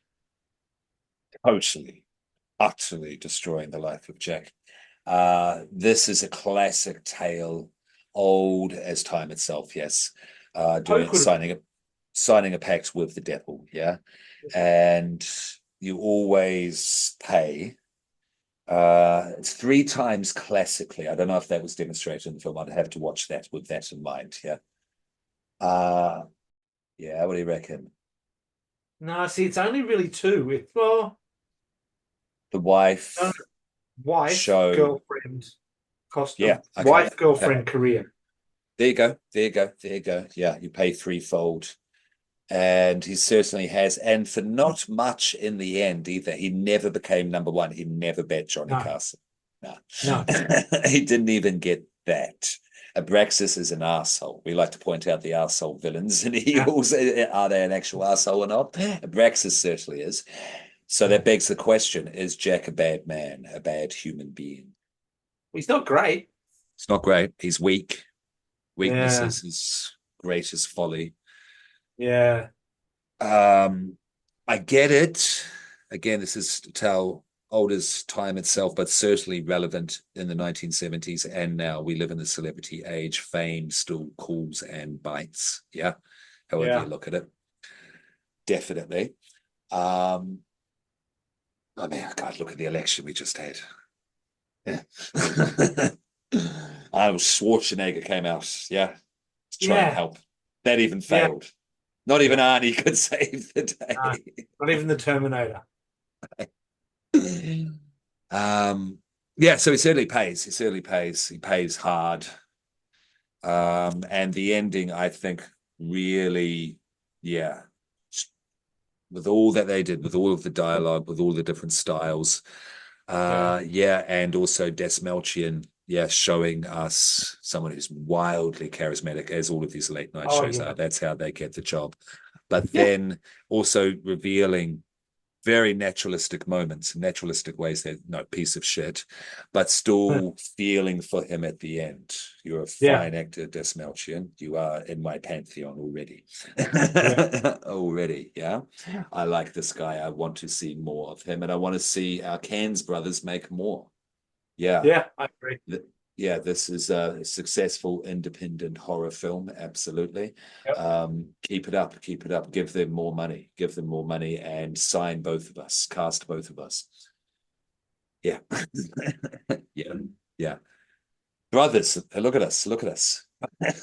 Totally, utterly destroying the life of Jack. This is a classic tale, old as time itself. Yes, Who doing could have? signing a pact with the devil. Yeah, and you always pay. It's three times classically. I don't know if that was demonstrated in the film. I'd have to watch that with that in mind. Yeah. Uh, yeah. What do you reckon? No, see, it's only really two. It's well, The no, wife wife, show. girlfriend, Yeah. Okay. wife, Okay. girlfriend, career. There you go. There you go. There you go. Yeah, you pay threefold. And he certainly has. And for not much in the end either. He never became number one. He never bet Johnny No, Carson. No. no. He didn't even get that. Abraxas is an asshole. We like to point out the asshole villains and Yeah, eagles. Are they an actual asshole or not? Abraxas certainly is. So yeah. that begs the question, is Jack a bad man, a bad human being? He's not great. It's not great. He's weak. Weakness Yeah, is his greatest folly. yeah, Um, I get it. Again, this is to tell old as time itself, but certainly relevant in the 1970s and now. We live in the celebrity age. Fame still calls and bites. Yeah, however you yeah. look at it. Definitely. Um, I mean, God, look at the election we just had. Yeah. Arnold Schwarzenegger came out, yeah, to try and Yeah, help. That even yeah, failed. Not even yeah. Arnie could save the No, day. not even the Terminator. Um, yeah, so he certainly pays. He certainly pays. He pays hard. And the ending, I think, really, yeah, with all that they did, with all of the dialogue, with all the different styles, Yeah, yeah, and also Des Melchian, yeah, showing us someone who's wildly charismatic, as all of these late night oh shows yeah, are. That's how they get the job. But yeah, then also revealing very naturalistic moments, naturalistic ways that no piece of shit, but still feeling for him at the end. You're a yeah, fine actor, Des Melchian. You are in my pantheon already. yeah, Already, yeah. I like this guy. I want to see more of him, and I want to see our Cairnes brothers make more. Yeah, yeah. I agree. yeah, this is a successful independent horror film. Absolutely. Yep. Keep it up. Keep it up. Give them more money. Give them more money and sign both of us. Cast both of us. Yeah. Yeah. Yeah. Brothers, look at us. Look at us.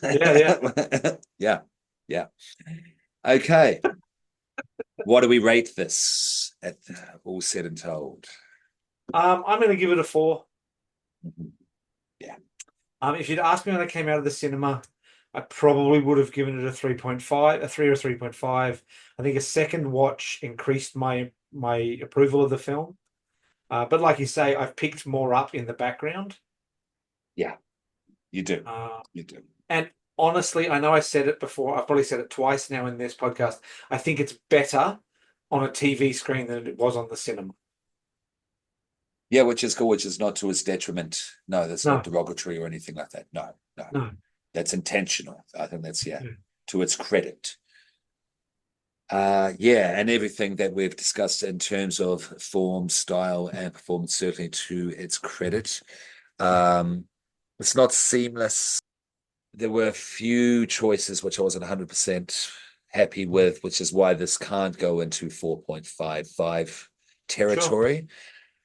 Yeah, yeah. Yeah. Yeah. Okay. What do we rate this at all said and told? I'm going to give it a four. Mhm. Yeah. If you'd asked me when I came out of the cinema, I probably would have given it a 3.5, a 3 or 3.5. I think a second watch increased my approval of the film. But like you say, I've picked more up in the background. Yeah. You do. Uh, You do. and honestly, I know I said it before. I've probably said it twice now in this podcast. I think it's better on a TV screen than it was on the cinema. Yeah, which is cool, which is not to his detriment. No, that's not No, derogatory or anything like that. No, no. no. That's intentional. I think that's, yeah, Yeah, to its credit. Yeah, and everything that we've discussed in terms of form, style, and performance, certainly to its credit. Um, it's not seamless. There were a few choices which I wasn't 100% happy with, which is why this can't go into 4.55 Sure. territory.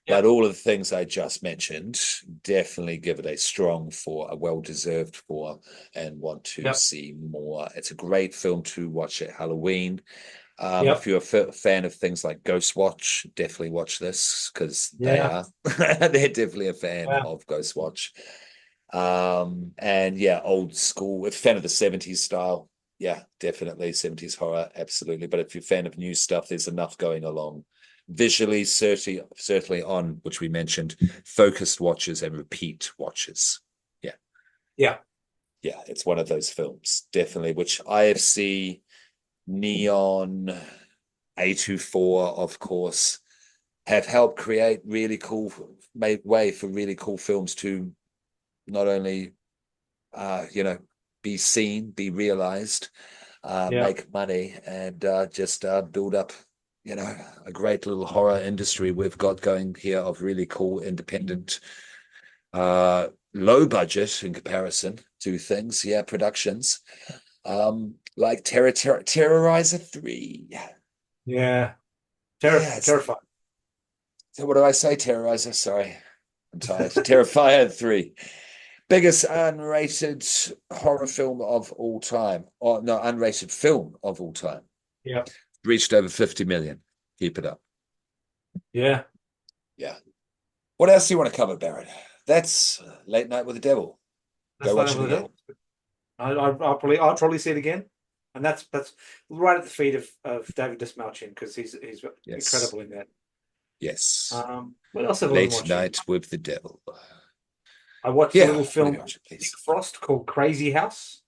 Yeah. But all of the things I just mentioned definitely give it a strong four, a well-deserved four, and want to Yep. see more. It's a great film to watch at Halloween. If Yep. you're a fan of things like Ghost Watch, definitely watch this because they Yeah. are. They're definitely a fan Yeah. of Ghost Watch. And yeah, old school. If you're a fan of the 70s style, yeah, definitely 70s horror, absolutely. But if you're a fan of new stuff, there's enough going along. Visually, certainly on which we mentioned, focused watches and repeat watches. Yeah, Yeah. yeah, it's one of those films, definitely, which IFC, Neon, A24, of course, have helped create really cool, made way for really cool films to not only be seen, be realized, Yeah. make money, and just build up, a great little horror industry we've got going here of really cool, independent, low budget in comparison to things, yeah, productions, like Terrorizer 3. Yeah. Yeah, Terrifying. so what do I say? Terrorizer, sorry. I'm tired. Terrifier 3. Biggest unrated horror film of all time. Or no, unrated film of all time. Yeah. Reached over 50 million. Keep it up. Yeah. Yeah. What else do you want to cover, Barrett? That's Late Night with the Devil. Go That's like watch it over the again. hill. I'll probably see it again, and that's right at the feet of David Dismalchin because he's Yes. incredible in that. Yes. What else have I been Late watching? Night with the Devil. I watched a Yeah. little What have film you watched, Nick please? Frost called Crazy House.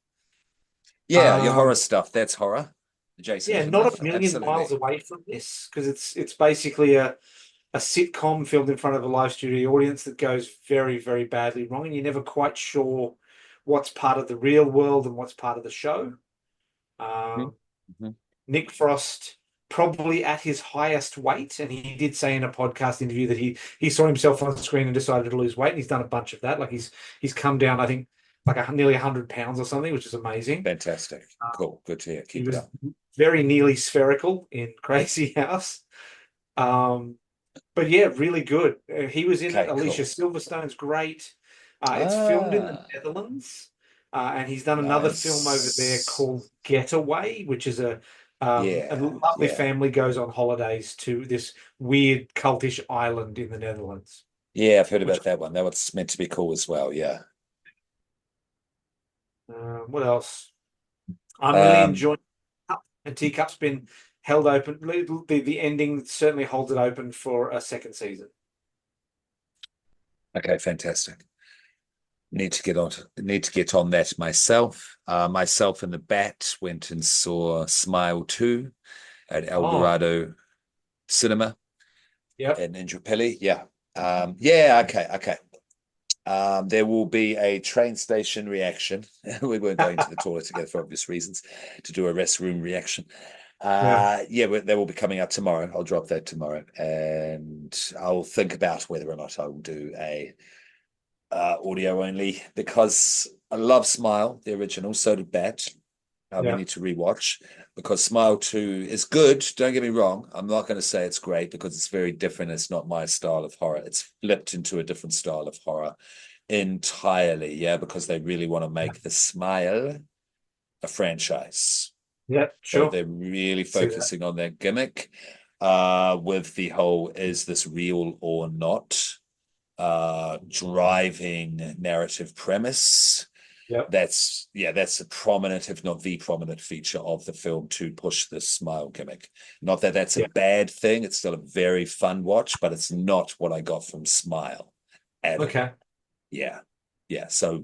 Yeah, your horror Um, stuff. That's horror. Jason yeah, not Ismath. a million miles Absolutely. away from this because it's basically a sitcom filmed in front of a live studio audience that goes very, very badly wrong, and you're never quite sure what's part of the real world and what's part of the show. Um, Mm-hmm. Nick Frost probably at his highest weight, and he did say in a podcast interview that he saw himself on screen and decided to lose weight, and he's done a bunch of that. Like he's come down, I think, like nearly 100 pounds or something, which is amazing. Fantastic. Cool. Good to hear. He Keep it was up. very nearly spherical in Crazy House. Um, but yeah, really good. He was in it. Okay, Alicia cool. Silverstone's great. It's filmed in the Ah, Netherlands, and he's done another film over there nice. called Getaway, which is a Yeah, lovely yeah, family goes on holidays to this weird cultish island in the Netherlands. yeah. I've heard Which about that one. That one's meant to be cool as well. Yeah. what else? I'm really Um. enjoying Cup, and Teacup's been held open. The ending certainly holds it open for a second season. Okay. Fantastic. Need to get on that myself. Myself and the Bat went and saw Smile 2 at El Oh, Dorado Cinema yep, in Indrapilli. Yeah. Yeah. Okay. Okay. There will be a train station reaction. We weren't going to the toilet together for obvious reasons to do a restroom reaction. yeah, Yeah, that will be coming out tomorrow. I'll drop that tomorrow, and I'll think about whether or not I will do a audio only because I love Smile, the original. So did Bat. We yeah, need to rewatch because Smile 2 is good. Don't get me wrong. I'm not going to say it's great because it's very different. It's not my style of horror. It's flipped into a different style of horror entirely. Yeah, because they really want to yeah, make the Smile a franchise. yeah, So sure. they're really See that. focusing on that gimmick with the whole is this real or not driving narrative premise. Yep. That's a prominent, if not the prominent feature of the film to push this smile gimmick. Not that that's a Yeah. bad thing. It's still a very fun watch, but it's not what I got from Smile at all. Okay. Yeah. Yeah. So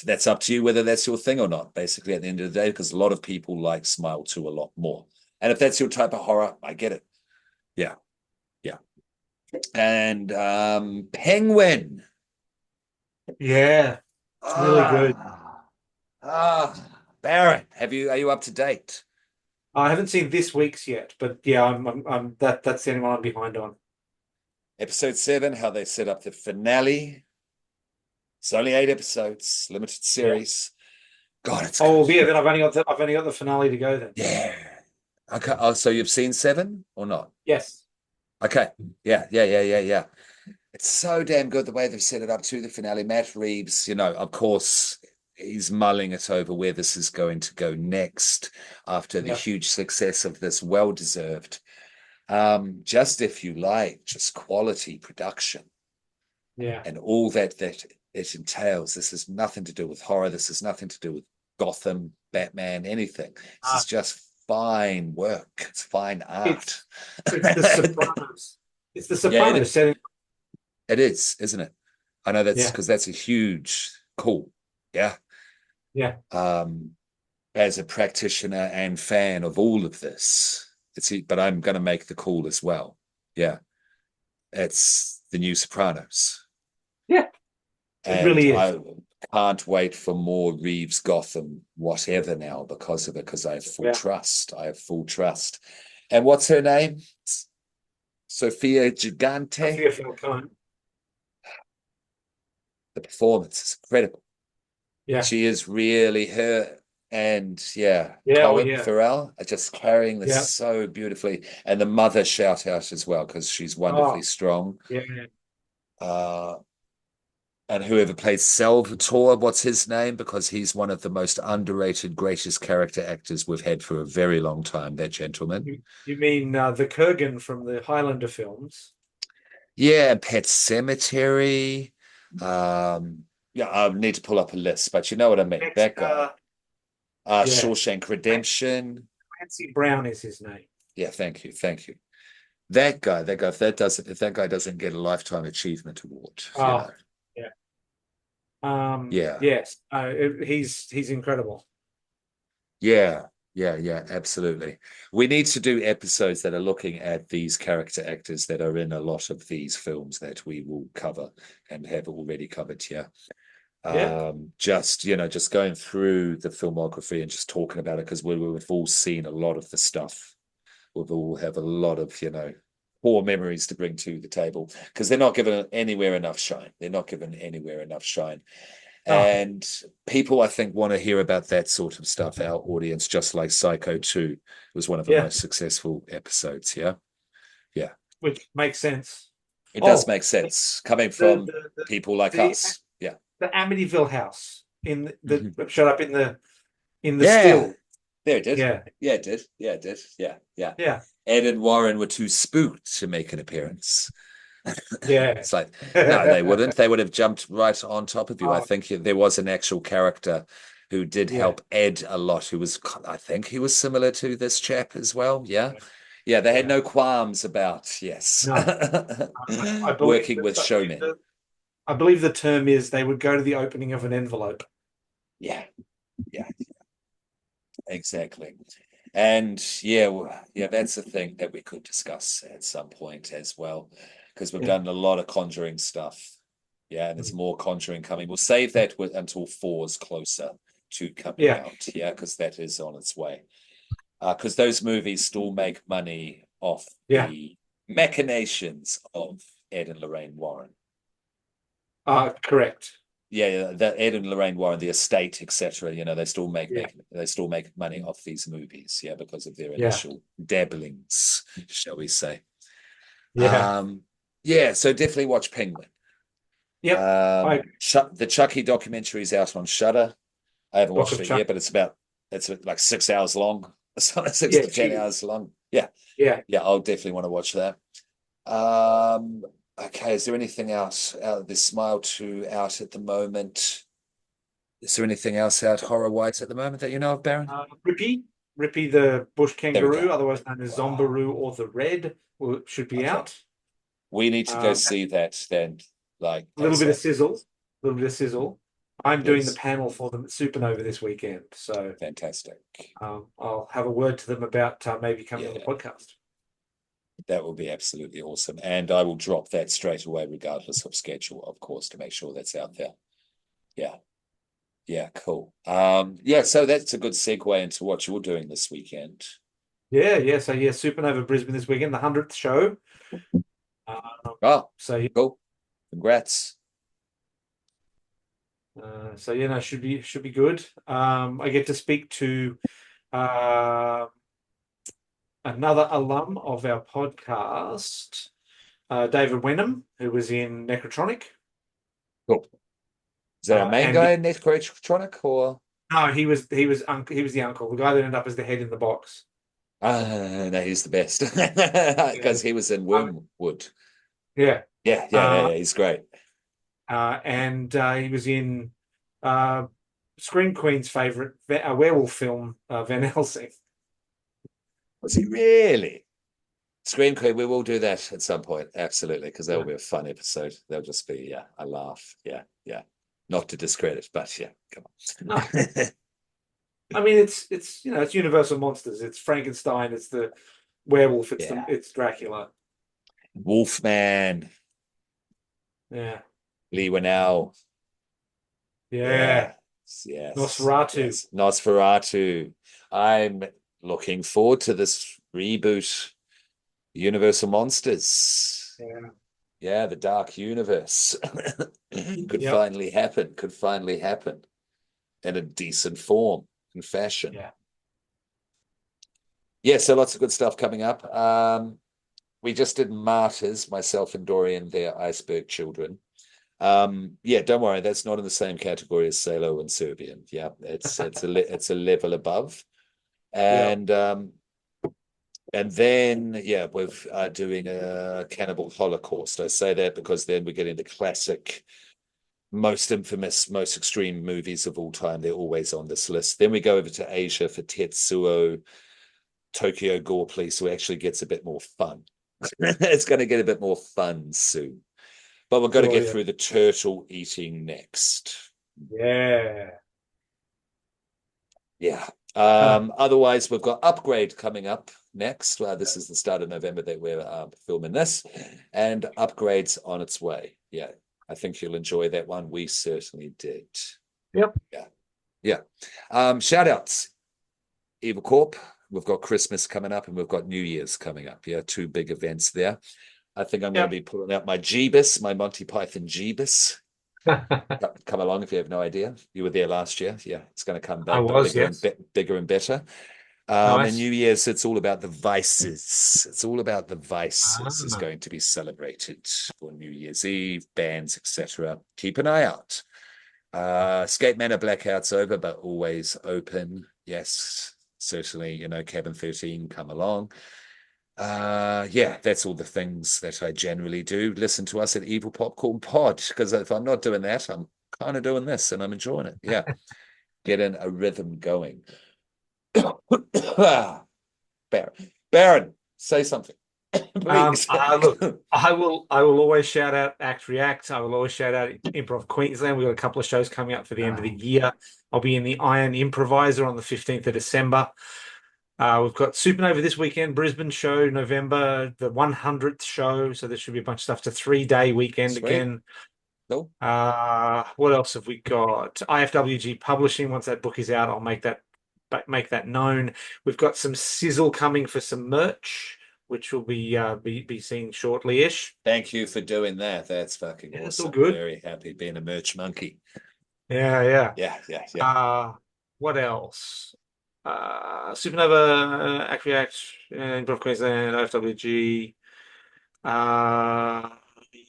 that's up to you whether that's your thing or not, basically at the end of the day, because a lot of people like Smile 2 a lot more. And if that's your type of horror, I get it. Yeah. Yeah. And Penguin. Yeah. It's really good. Ah, Barrett, are you up to date? I haven't seen this week's yet, but yeah, that's the only one I'm behind on. Episode 7, how they set up the finale. It's only 8 episodes, limited Yeah. series. God, it's good. Oh, yeah. Then I've only got the finale to go then. Yeah. Okay. Oh, so you've seen Seven or not? Yes. Okay. Yeah, yeah, yeah, yeah, yeah. It's so damn good the way they've set it up to the finale. Matt Reeves, of course, he's mulling it over where this is going to go next after the Yeah. huge success of this, well deserved. Just if you like, just quality production Yeah. and all that it entails. This has nothing to do with horror. This has nothing to do with Gotham, Batman, anything. This is Uh, just fine work. It's fine art. it's it's The Sopranos. It's The Yeah, Sopranos setting. it is, isn't it? I know that's Yeah. because that's a huge call. Yeah. Yeah. Um, as a practitioner and fan of all of this, but I'm going to make the call as well. Yeah. It's the new Sopranos. Yeah. It And really is. I can't wait for more Reeves Gotham, whatever now, because of it, because I have full Yeah. trust. I have full trust. And what's her name? Sophia Gigante. Sophia Falcone. The performance is incredible. Yeah. She is really her. And yeah, Yeah. Oh, Colin yeah. Farrell are just carrying this Yeah. so beautifully. And the mother shout out as well, because she's wonderfully Oh, strong. yeah. Uh, and whoever plays Salvatore, what's his name? Because he's one of the most underrated, greatest character actors we've had for a very long time, that gentleman. You mean the Kurgan from the Highlander films? Yeah, Pet Cemetery. Yeah, I need to pull up a list, but you know what I mean. Next, That guy. yeah. Shawshank Redemption. Clancy Brown is his name. Yeah, thank you, thank you. That guy, if that guy doesn't get a lifetime achievement award, Oh, yeah. Yeah, Yes. He's incredible. yeah, yeah, yeah, absolutely. We need to do episodes that are looking at these character actors that are in a lot of these films that we will cover and have already covered here. Yeah. Just going through the filmography and just talking about it because we've all seen a lot of the stuff. We've all have a lot of, core memories to bring to the table because they're not given anywhere enough shine. They're not given anywhere enough shine. Oh, And people, I think, want to hear about that sort of stuff. Our audience, just like Psycho 2, was one of the yeah. most successful episodes. Yeah. Yeah. Which makes sense. It does Oh, make sense coming the from the the people like the, us. Yeah. the Amityville house in the Mhm. shut up in the Yeah. still. There it did. Yeah. Yeah, it did. Yeah, it did. Yeah. Yeah. Yeah. Ed and Warren were too spooked to make an appearance. Yeah. It's like, no, they wouldn't. They would have jumped right on top of you. I Oh, think there was an actual character who did yeah. help Ed a lot, who was, I think he was similar to this chap as well. Yeah. Yeah, they had Yeah. no qualms about, yes, No. I believe working with showmen. I believe the term is they would go to the opening of an envelope. Yeah, yeah, exactly. And yeah, yeah, that's the thing that we could discuss at some point as well, because we've Yeah. done a lot of Conjuring stuff. Yeah, and there's Mm. more Conjuring coming. We'll save that until four's closer to coming Yeah. out. Yeah, because that is on its way. Because those movies still make money off Yeah. the machinations of Ed and Lorraine Warren. Correct. Yeah, the Ed and Lorraine Warren, the estate, etc. They still Yeah. they still make money off these movies. Yeah, because of their Yeah. initial dabblings, shall we say? Yeah. Um, yeah, so definitely watch Penguin. Yep. I The Chucky documentary is out on Shudder. I haven't Book watched of it Chuck. yet, but it's like 6 hours long, six Yeah, to it's ten huge. hours long. Yeah, Yeah. yeah, I'll definitely want to watch that. Um, okay, is there anything else out this Smile 2 out at the moment? Is there anything else out horror wise at the moment that you know of, Baron? Rippy, Rippy the bush There we go. kangaroo, otherwise known as Wow. Zombaroo or the Red, should be Okay. out. We need to go A see that then, like little bit of ASAP, sizzle, a little bit of sizzle. I'm doing the please. panel for them at Supernova this weekend, so Fantastic. I'll have a word to them about maybe coming on the Yeah, podcast. that will be absolutely awesome. And I will drop that straight away, regardless of schedule, of course, to make sure that's out there. Yeah. Yeah, cool. Yeah, so that's a good segue into what you're doing this weekend. Yeah, yeah. So yeah, Supernova Brisbane this weekend, the 100th show. Uh, Oh, so cool. Congrats. So you know, should be good. I get to speak to uh, another alum of our podcast, David Wenham, who was in Necrotronic. Cool. Is that our main And guy in Necrotronic or? no, he was the uncle, the guy that ended up as the head in the box. No, he's the best Yeah. because he was in Um, Wormwood. yeah. Yeah. Uh, He's great. and he was in uh, Scream Queen's favorite werewolf film, Van Helsing. Was he really? Scream Queen, we will do that at some point. Absolutely, because that will Yeah. be a fun episode. That'll just be, yeah, a laugh. Yeah. Not to discredit, but yeah, come No, on. I mean it's it's Universal monsters. It's Frankenstein. It's the werewolf. Yeah. It's Dracula. Wolfman, Yeah, Lee Winnell. yeah. Yeah. Nosferatu. Yes. Nosferatu. I'm looking forward to this reboot, Universal Monsters. Yeah. Yeah, the Dark Universe. Could Yep. finally happen. Could finally happen in a decent form and fashion. Yeah. Yeah, so lots of good stuff coming up. We just did Martyrs, myself and Dorian, their Iceberg Children. Yeah, don't worry, that's not in the same category as Salo and Serbian. Yeah, it's a level above. Yep. And then yeah, we're doing a Cannibal Holocaust. I say that because then we're getting the classic, most infamous, most extreme movies of all time. They're always on this list. Then we go over to Asia for Tetsuo, Tokyo Gore Police, who actually gets a bit more fun. It's going to get a bit more fun soon. But we've got to Sure. get Yeah. through the turtle eating next. Yeah. Yeah. Uh, Otherwise, we've got Upgrade coming up next. This is the start of November that we're filming this, and Upgrade's on its way. Yeah, I think you'll enjoy that one. We certainly did. yep. Yeah. Yeah. Shout outs. Evil Corp. We've got Christmas coming up and we've got New Year's coming up. Yeah, two big events there. I think I'm going to Yep. be pulling out my Jeebus, my Monty Python Jeebus. Come along if you have no idea. You were there last year. Yeah, it's going to come I back, but was, yes. bigger and better. And Nice. New Year's, it's all about the vices. It's all about the vices is Ah, going to be celebrated for New Year's Eve, bands, etc. Keep an eye out. Skate Manor Blackout's over, but always open. Yes, certainly, Cabin 13, come along. Yeah, that's all the things that I generally do. Listen to us at Evil Popcorn Pod, because if I'm not doing that, I'm kind of doing this and I'm enjoying it. Yeah, getting a rhythm going. Baron, say something, please. Look, I will always shout out Act React. I will always shout out Improv Queensland. We've got a couple of shows coming up for the end of the year. I'll be in the Iron Improviser on the 15th of December. We've got Supernova this weekend, Brisbane show, November, the 100th show. So there should be a bunch of stuff. It's a 3-day weekend Sweet. again. Cool. What else have we got? IFWG Publishing. Once that book is out, I'll make that known. We've got some sizzle coming for some merch, which will be seen shortly-ish. Thank you for doing that. That's fucking Yeah, it's all awesome. good. Very happy being a merch monkey. Yeah, yeah. Yeah. Uh, what else? Supernova, Act React, Improv Queensland, IFWG. Uh,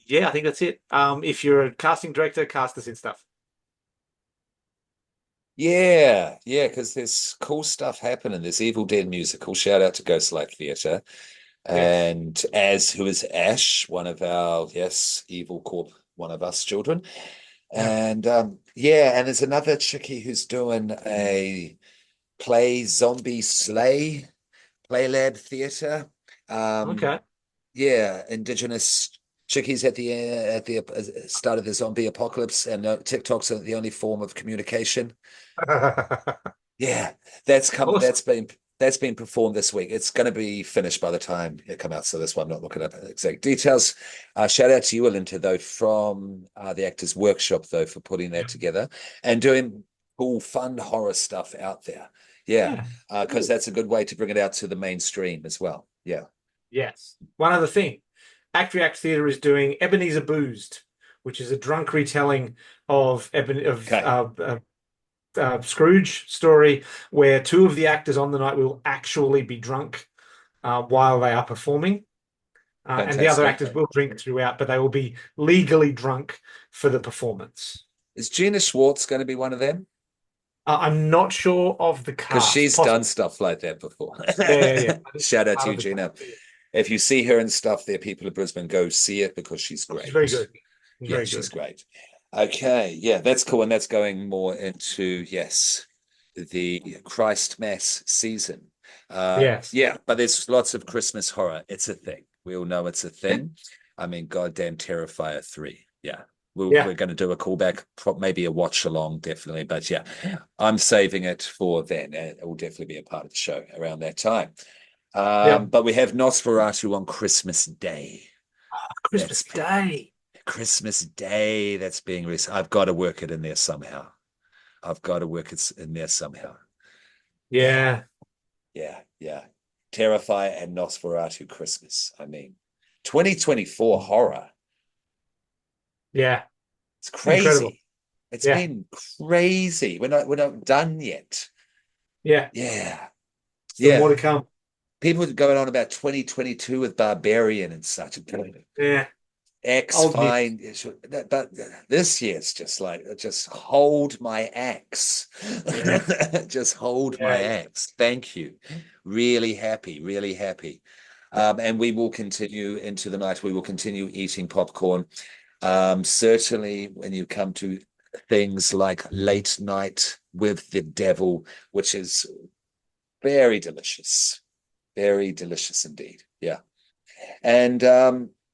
yeah, I think that's it. If you're a casting director, cast us in stuff. Yeah, because there's cool stuff happening. There's Evil Dead musical. Shout out to Ghostlight Theatre. Yes. And as who is Ash, one of our, yes, Evil Corp, one of us children. Yeah. And yeah, and there's another chickie who's doing a play zombie slay play lab theater. Um, Okay. yeah, indigenous chickies at the start of the zombie apocalypse, and TikTok's the only form of communication. Yeah, that's come. Awesome. That's been performed this week. It's going to be finished by the time it come out. So that's why I'm not looking up exact details. Shout out to you, Alinta, though, from the Actors Workshop, though, for putting that together and doing cool, fun horror stuff out there. Yeah, Yeah. because Cool. that's a good way to bring it out to the mainstream as well. Yeah. Yes. One other thing. Act React Theatre is doing Ebenezer Boozed, which is a drunk retelling of Okay, Scrooge story, where two of the actors on the night will actually be drunk while they are performing. And the other fantastic. actors will drink throughout, but they will be legally drunk for the performance. Is Gina Schwartz going to be one of them? I'm not sure of the Because cast. she's Possibly. done stuff like that before. Yeah. I didn't Shout out part to you, of the cast. Gina. If you see her and stuff there, people of Brisbane, go see it because she's She's very great. good. She's Yeah, very she's good. great. Okay, yeah, that's cool. And that's going more into, yes, the Christ Mass season. Yes. Yeah, but there's lots of Christmas horror. It's a thing. We all know it's a thing. I mean, goddamn Terrifier 3. Yeah. Yeah. We're going to do a callback, maybe a watch along, definitely. But yeah, I'm saving it for then. It will definitely be a part of the show around that time. Yeah. But we have Nosferatu on Christmas Day. Christmas Day. Christmas Day that's being released. I've got to work it in there somehow. I've got to work it in there somehow. Yeah, Yeah. yeah. Terrify and Nosferatu Christmas. I mean, 2024 horror. Yeah. It's Incredible. crazy. It's Yeah. been crazy. We're not done yet. Yeah. Yeah. Still more Yeah. to come. People are going on about 2022 with Barbarian and such. Yeah. X Old news. fine, but this year it's just like just hold my axe, Yeah. just hold my Yeah. axe. Thank you. Really happy, really happy. And we will continue into the night. We will continue eating popcorn. Certainly, when you come to things like Late Night with the Devil, which is very delicious indeed. Yeah. And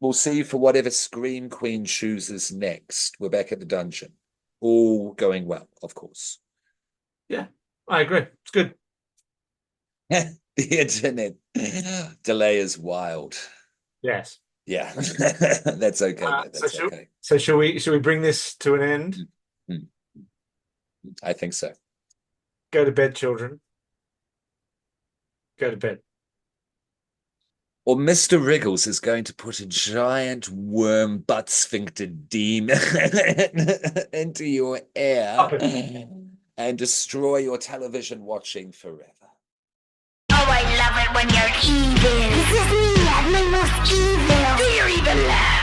we'll see for whatever Scream Queen chooses next. We're back at the dungeon. All going well, of course. Yeah. I agree. It's good. The internet delay is wild. Yes. Yeah, that's okay, Uh, man. so That's should, okay. so shall we bring this to an end? Mm, I think so. Go to bed, children. Go to bed. Or Mr. Wriggles is going to put a giant worm butt sphincter demon into your Up ear it. and destroy your television watching forever. Oh, I love it when you're evil. This is me at my most evil. Do you even laugh?